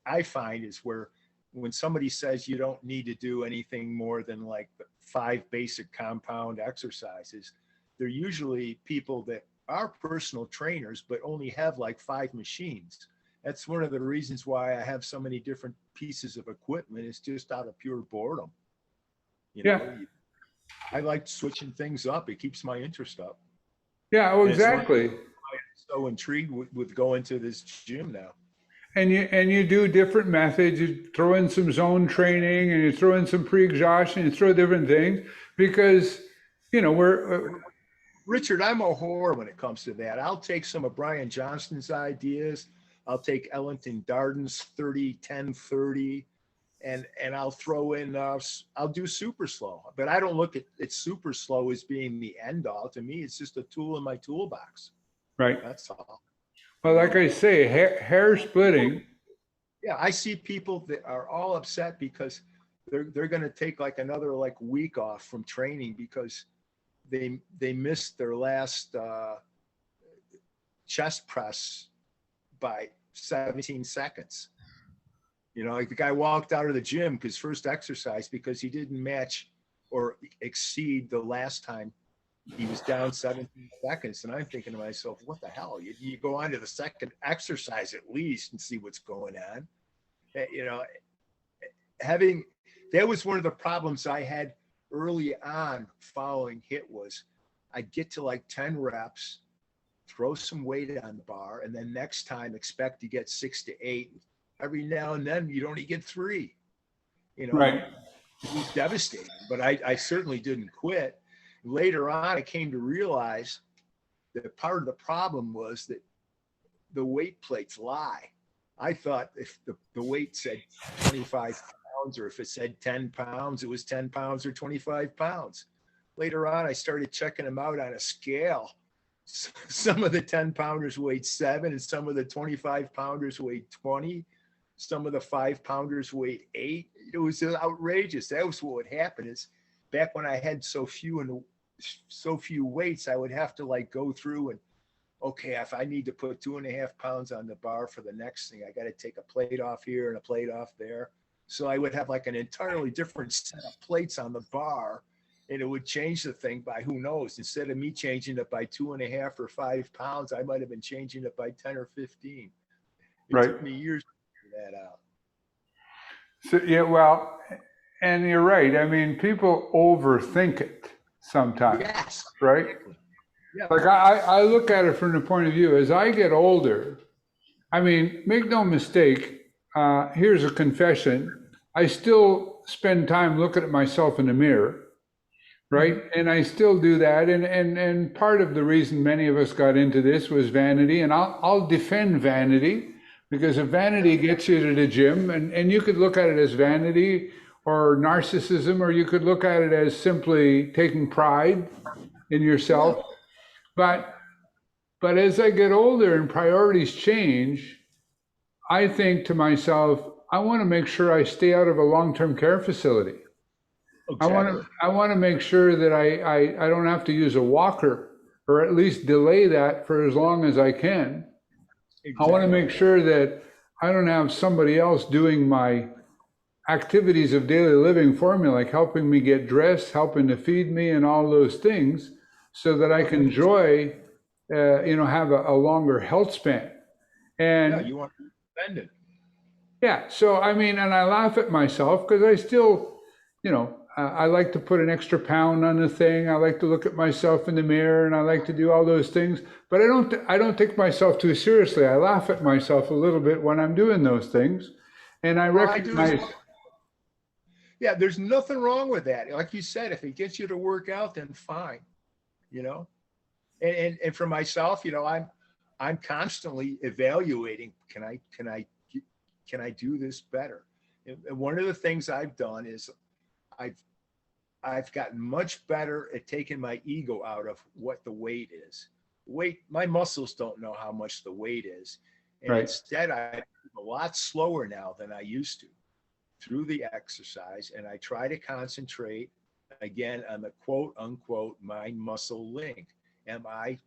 I find is when somebody says you don't need to do anything more than like 5 basic compound exercises, they're usually people that are personal trainers but only have like 5 machines. That's one of the reasons why I have so many different pieces of equipment. It's just out of pure boredom. I like switching things up. It keeps my interest up.
Yeah, well, exactly.
I'm so intrigued with going to this gym now.
And you do different methods. You throw in some zone training, and you throw in some pre-exhaustion. You throw different things because we're.
Richard, I'm a whore when it comes to that. I'll take some of Brian Johnston's ideas. I'll take Ellington Darden's 30-10-30. And I'll throw in, I'll do super slow, but I don't look at super slow as being the end all. To me, it's just a tool in my toolbox.
Right.
That's all.
Well, like I say, hair splitting.
Yeah, I see people that are all upset because they're going to take like another week off from training because they missed their last chest press by 17 seconds. Like the guy walked out of the gym his first exercise because he didn't match or exceed the last time he was down 17 seconds. And I'm thinking to myself, what the hell? You go on to the second exercise at least and see what's going on. That was one of the problems I had early on following HIIT was I'd get to 10 reps, throw some weight on the bar, and then next time expect to get 6 to 8. Every now and then you'd only get 3,
Right.
It was devastating, but I certainly didn't quit. Later on, I came to realize that part of the problem was that the weight plates lie. I thought if the weight said 25 pounds or if it said 10 pounds, it was 10 pounds or 25 pounds. Later on, I started checking them out on a scale. Some of the 10 pounders weighed 7 and some of the 25 pounders weighed 20. Some of the 5 pounders weighed 8. It was outrageous. That was what would happen is back when I had so few weights, I would have to go through and, okay, if I need to put 2.5 pounds on the bar for the next thing, I got to take a plate off here and a plate off there. So I would have an entirely different set of plates on the bar, and it would change the thing by who knows. Instead of me changing it by 2.5 or 5 pounds, I might have been changing it by 10 or 15. It took me years that out.
So yeah, well, and you're right. I mean, people overthink it sometimes.
Yes.
Right?
Exactly. Yeah.
I look at it from the point of view as I get older. I mean, make no mistake. Here's a confession. I still spend time looking at myself in the mirror, right? And I still do that. And part of the reason many of us got into this was vanity. And I'll defend vanity. Because if vanity gets you to the gym, and you could look at it as vanity or narcissism, or you could look at it as simply taking pride in yourself. But as I get older and priorities change, I think to myself, I want to make sure I stay out of a long-term care facility. Exactly. I want to make sure that I don't have to use a walker, or at least delay that for as long as I can. Exactly. I want to make sure that I don't have somebody else doing my activities of daily living for me, like helping me get dressed, helping to feed me, and all those things, so that I can enjoy, have a longer health span. And
you want to spend it.
Yeah. So I mean, and I laugh at myself because I still, I like to put an extra pound on the thing. I like to look at myself in the mirror, and I like to do all those things. But I don't take myself too seriously. I laugh at myself a little bit when I'm doing those things, and I
Well, I do as
recognize.
well. Yeah, there's nothing wrong with that. Like you said, if it gets you to work out, then fine. You know, and for myself, I'm constantly evaluating. Can I do this better? And one of the things I've done is I've I've gotten much better at taking my ego out of what the weight is. My muscles don't know how much the weight is. And
Right.
instead, I'm a lot slower now than I used to through the exercise. And I try to concentrate again on the quote unquote mind muscle link. Am I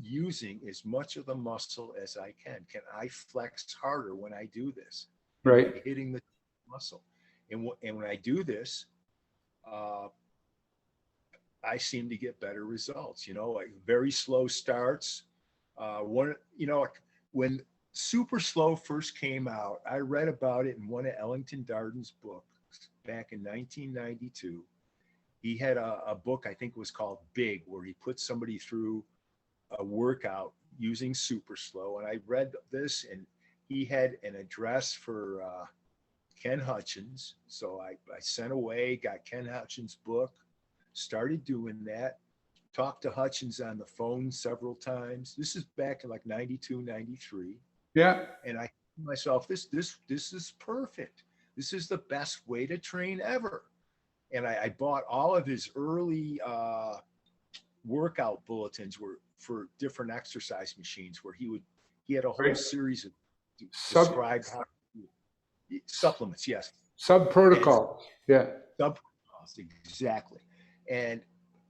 using as much of the muscle as I can? Can I flex harder when I do this?
Right.
Hitting the muscle. And when I do this, I seem to get better results, like very slow starts. When super slow first came out, I read about it in one of Ellington Darden's books back in 1992. He had a book, I think it was called Big, where he put somebody through a workout using super slow. And I read this, and he had an address for Ken Hutchins. So I sent away, got Ken Hutchins' book, started doing that, talked to Hutchins on the phone several times. This is back in like 92, 93.
Yeah.
And I told myself, this is perfect. This is the best way to train ever. And I bought all of his early workout bulletins for different exercise machines, where he had a whole
Right.
series of
Sub-
supplements. Yes.
Sub protocol. Yeah.
Sub protocols, exactly.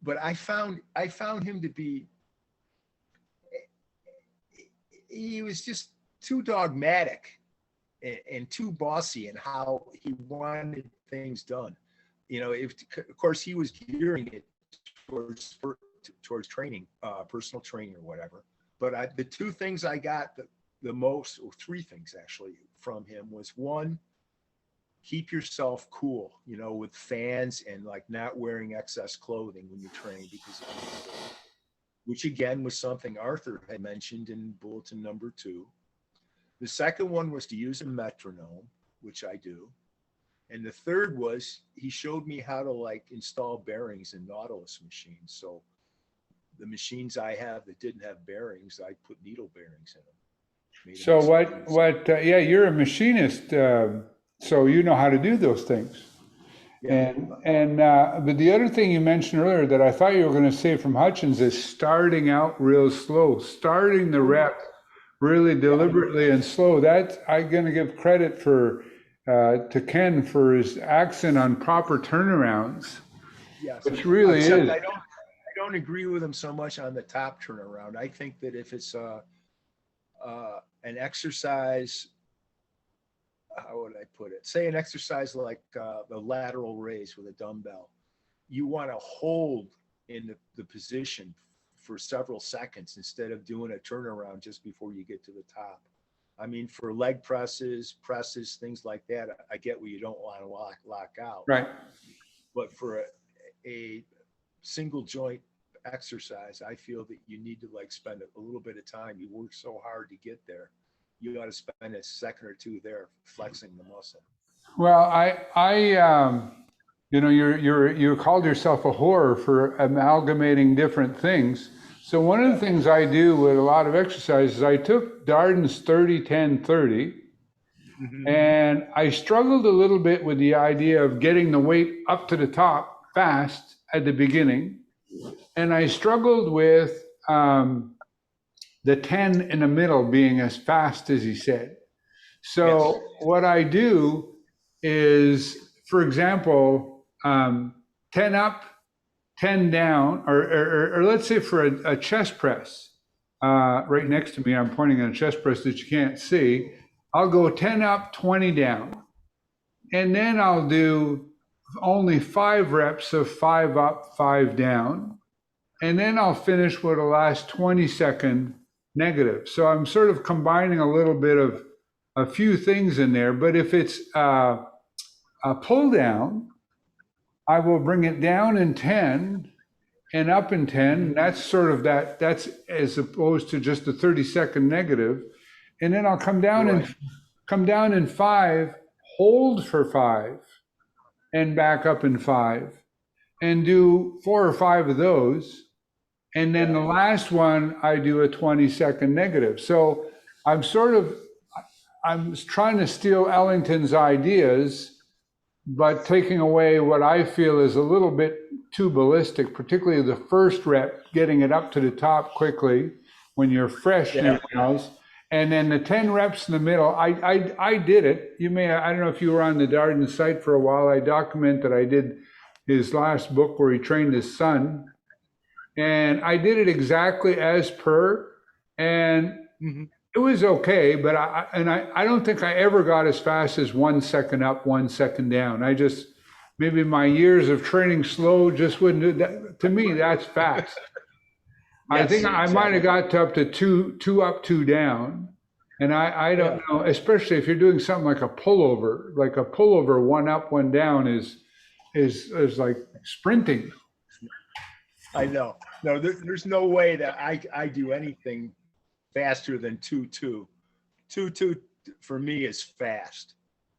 But I found him to be, he was just too dogmatic and too bossy in how he wanted things done. Of course, he was gearing it towards training, personal training or whatever. But the two things I got the most, or three things actually, from him was, one, keep yourself cool, with fans and like not wearing excess clothing when you train, which again was something Arthur had mentioned in bulletin number 2. The second one was to use a metronome, which I do. And the third was, he showed me how to install bearings in Nautilus machines. So the machines I have that didn't have bearings, I put needle bearings in them.
So yeah, you're a machinist, so you know how to do those things.
Yeah.
But the other thing you mentioned earlier that I thought you were going to say from Hutchins is starting out real slow, starting the rep really deliberately and slow. That I'm going to give credit to Ken for his accent on proper turnarounds.
Yes.
Which really is.
I don't agree with him so much on the top turnaround. I think that if it's an exercise, how would I put it? Say an exercise like the lateral raise with a dumbbell. You want to hold in the position for several seconds instead of doing a turnaround just before you get to the top. I mean, for leg presses, things like that, I get where you don't want to lock out.
Right.
But for a single joint exercise, I feel that you need to spend a little bit of time. You work so hard to get there. You got to spend a second or two there flexing the muscle.
Well, you called yourself a whore for amalgamating different things. So one of the things I do with a lot of exercises, I took Darden's 30-10-30, and I struggled a little bit with the idea of getting the weight up to the top fast at the beginning. And I struggled with the 10 in the middle being as fast as he said. So yes. What I do is, for example, 10 up, 10 down, or let's say for a chest press, right next to me, I'm pointing at a chest press that you can't see. I'll go 10 up, 20 down. And then I'll do only 5 reps of 5 up, 5 down. And then I'll finish with a last 20-second negative. So I'm sort of combining a little bit of a few things in there. But if it's pull down, I will bring it down in 10 and up in 10. That's sort of that's as opposed to just a 30-second negative. And then I'll come down
Right.
and come down in 5, hold for 5, and back up in 5, and do 4 or 5 of those. And then the last one, I do a 20-second negative. So I'm trying to steal Ellington's ideas, but taking away what I feel is a little bit too ballistic, particularly the first rep, getting it up to the top quickly when you're fresh in your house. And then the 10 reps in the middle, I did it. I don't know if you were on the Darden site for a while. I document that I did his last book where he trained his son. And I did it exactly as per, and it was okay, but I don't think I ever got as fast as 1 second up, 1 second down. Maybe my years of training slow just wouldn't do that. To me, that's fast. I think I might have got to up to two up, 2 down. And I don't know, especially if you're doing something like a pullover, 1 up, 1 down is like sprinting.
I know. No, there's no way that I do anything faster than 2-2. 2-2 for me is fast.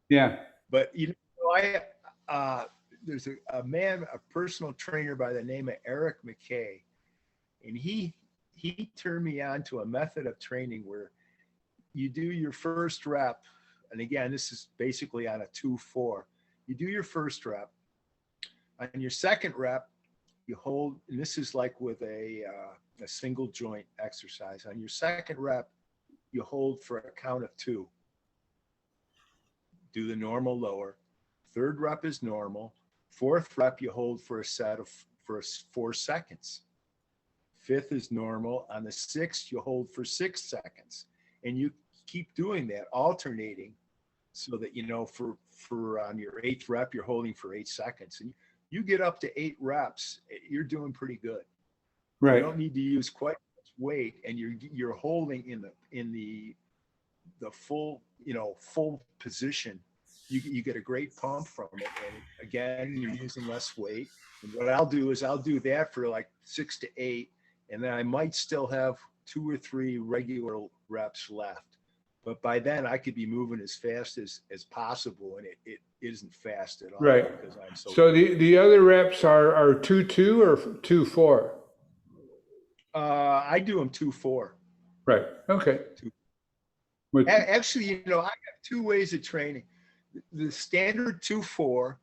Yeah.
But there's a personal trainer by the name of Eric McKay, and he turned me on to a method of training where you do your first rep, and again, this is basically on a 2-4. You do your first rep. On your second rep, you hold, and this is like with a single joint exercise. On your second rep, you hold for a count of 2. Do the normal lower. Third rep is normal. Fourth rep, you hold for a set of for 4 seconds. Fifth is normal. On the 6th, you hold for 6 seconds. And you keep doing that, alternating, so that, for on your 8th rep, you're holding for 8 seconds. And you get up to 8 reps, you're doing pretty good.
Right.
You don't need to use quite much weight, and you're holding in the full full position. You get a great pump from it, and again, you're using less weight. And what I'll do is I'll do that for like 6 to 8, and then I might still have 2 or 3 regular reps left. But by then I could be moving as fast as possible, and it isn't fast at all.
Right.
Because I'm
so the other reps are 2-2 or 2-4?
I do them 2-4.
Right. Okay.
Actually, I have 2 ways of training. The standard 2-4,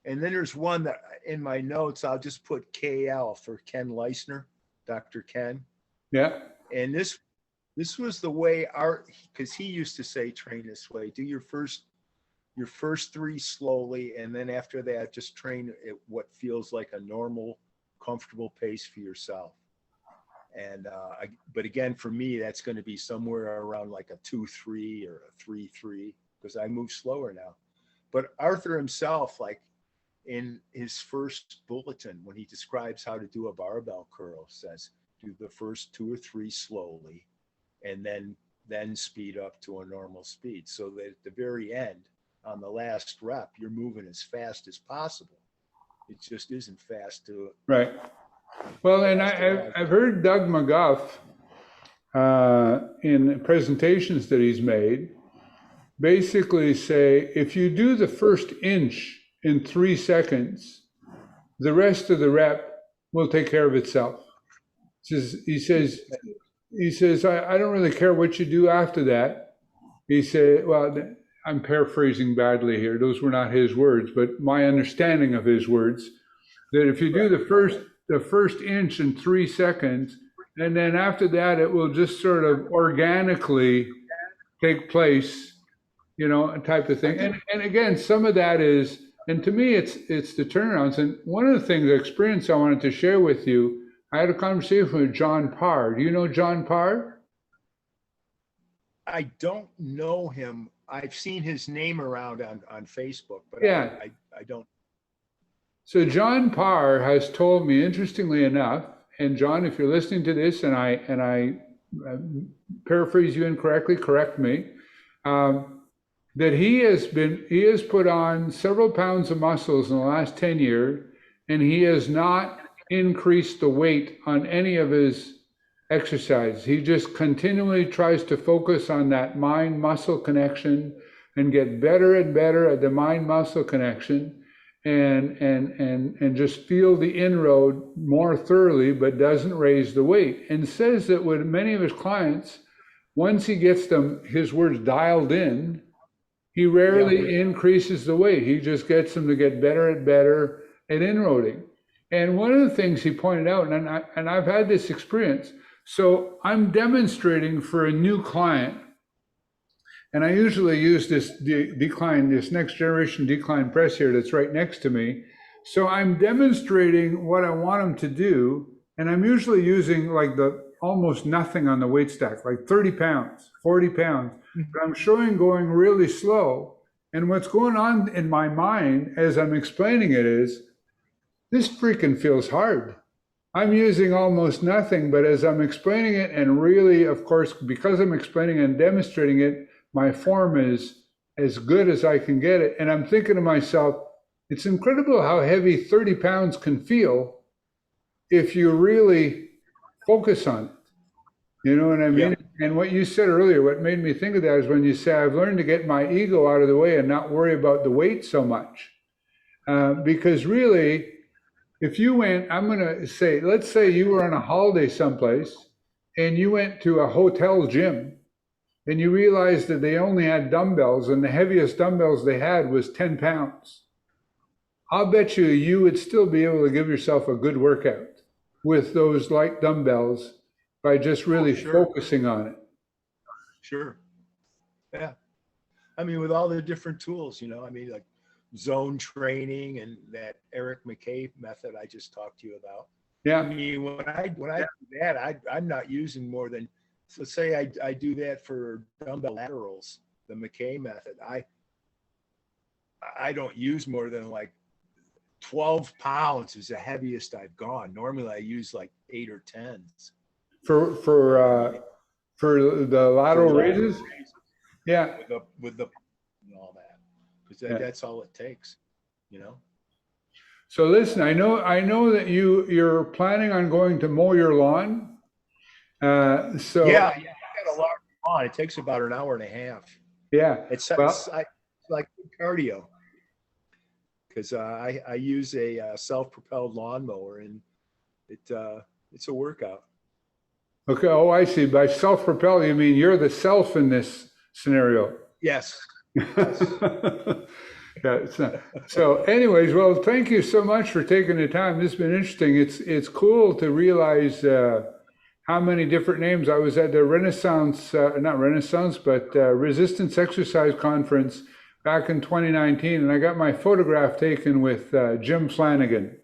and then there's one that in my notes I'll just put KL for Ken Leisner, Dr. Ken.
Yeah.
And this was the way because he used to say train this way. Do your first 3 slowly, and then after that just train at what feels like a normal, comfortable pace for yourself. And but again, for me, that's going to be somewhere around like a 2-3 or a 3-3, because I move slower now. But Arthur himself, like in his first bulletin, when he describes how to do a barbell curl, says do the first 2 or 3 slowly, and then speed up to a normal speed, so that at the very end, on the last rep, you're moving as fast as possible. It just isn't fast to
right. Well, and I've heard Doug McGuff in presentations that he's made basically say, if you do the first inch in 3 seconds, the rest of the rep will take care of itself. He says, I don't really care what you do after that. He said, well, I'm paraphrasing badly here. Those were not his words, but my understanding of his words, that if you do the first inch in 3 seconds, and then after that, it will just sort of organically take place, type of thing. And again, some of that is, and to me, it's the turnarounds. And one of the things, the experience I wanted to share with you, I had a conversation with John Parr. Do you know John Parr?
I don't know him. I've seen his name around on Facebook, but
yeah.
I don't.
So John Parr has told me, interestingly enough, and John, if you're listening to this and I paraphrase you incorrectly, correct me, that he has put on several pounds of muscles in the last 10 years, and he has not increased the weight on any of his exercise. He just continually tries to focus on that mind muscle connection and get better and better at the mind muscle connection, and just feel the inroad more thoroughly, but doesn't raise the weight. And says that with many of his clients, once he gets them, his words, dialed in, he rarely increases the weight. He just gets them to get better and better at inroading. And one of the things he pointed out, and I've had this experience, so I'm demonstrating for a new client, and I usually use this decline, this next generation decline press here that's right next to me. So I'm demonstrating what I want them to do, and I'm usually using like the almost nothing on the weight stack, like 30 pounds, 40 pounds. But I'm showing going really slow. And what's going on in my mind as I'm explaining it is, this freaking feels hard. I'm using almost nothing, but as I'm explaining it, and really, of course, because I'm explaining and demonstrating it, my form is as good as I can get it. And I'm thinking to myself, it's incredible how heavy 30 pounds can feel if you really focus on it. You know what I mean? Yeah. And what you said earlier, what made me think of that is when you say, I've learned to get my ego out of the way and not worry about the weight so much. Because really, if you went, I'm going to say, let's say you were on a holiday someplace and you went to a hotel gym and you realized that they only had dumbbells and the heaviest dumbbells they had was 10 pounds. I'll bet you would still be able to give yourself a good workout with those light dumbbells by just really focusing on it.
Sure. Yeah. I mean, with all the different tools, you know, I mean, like zone training and that Eric McKay method I just talked to you about.
Yeah.
I mean, when I do that, I'm not using more than, let's say I do that for dumbbell laterals, the McKay method. I don't use more than like 12 pounds is the heaviest I've gone. Normally I use like 8 or 10s. For
the lateral raises? Yeah.
With the and all that. Because that's all it takes, you know.
So listen, I know that you're planning on going to mow your lawn.
Yeah, I got a large lawn. It takes about an hour and a half.
Yeah.
It's like cardio. Because I use a self-propelled lawnmower, and it's a workout. Okay.
Oh, I see. By self-propelled, you mean you're the self in this scenario?
Yes.
Yeah. So, anyways, well, thank you so much for taking the time. This has been interesting. It's cool to realize how many different names. I was at the Resistance Exercise Conference back in 2019, and I got my photograph taken with Jim Flanagan,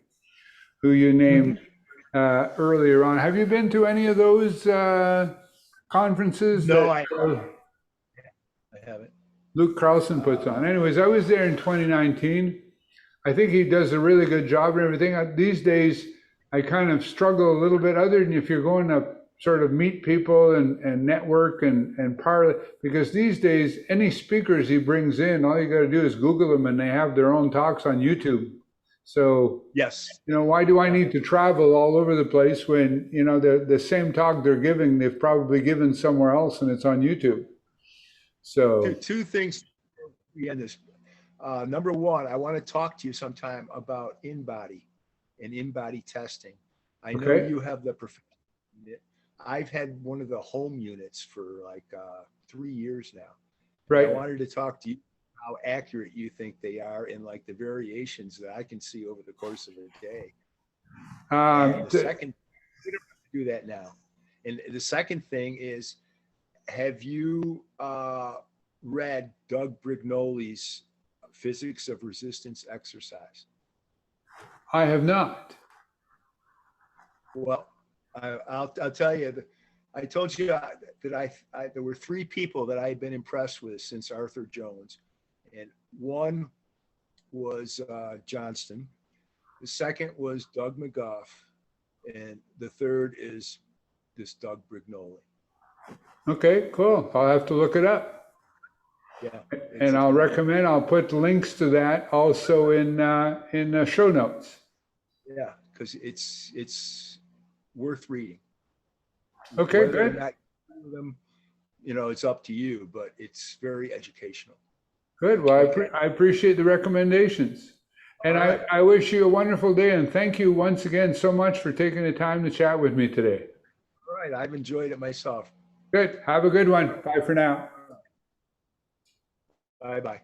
who you named earlier on. Have you been to any of those conferences?
No, I haven't.
Luke Carlson puts on. Anyways, I was there in 2019. I think he does a really good job and everything. These days, I kind of struggle a little bit, other than if you're going to sort of meet people and network and parlay, because these days, any speakers he brings in, all you got to do is Google them and they have their own talks on YouTube. So,
yes,
you know, why do I need to travel all over the place when, you know, the same talk they're giving, they've probably given somewhere else and it's on YouTube. So
two things we end this. Number one, I want to talk to you sometime about InBody and InBody testing. I know you have the professional unit. I've had one of the home units for like 3 years now.
Right.
I wanted to talk to you how accurate you think they are in like the variations that I can see over the course of a day. And the second, we don't have to do that now. And the second thing is, have you read Doug Brignole's Physics of Resistance Exercise?
I have not.
Well, I'll tell you that I told you that there were 3 people that I had been impressed with since Arthur Jones, and one was Johnston, the second was Doug McGough, and the third is this Doug Brignole.
Okay, cool. I'll have to look it up.
Yeah.
And I'll put links to that also in the show notes.
Yeah, because it's worth reading.
Okay,
Whether
good.
or not you read them, it's up to you, but it's very educational.
Good. Well, I appreciate the recommendations. And
All right.
I wish you a wonderful day, and thank you once again so much for taking the time to chat with me today.
All right. I've enjoyed it myself.
Good. Have a good one. Bye for now.
Bye-bye.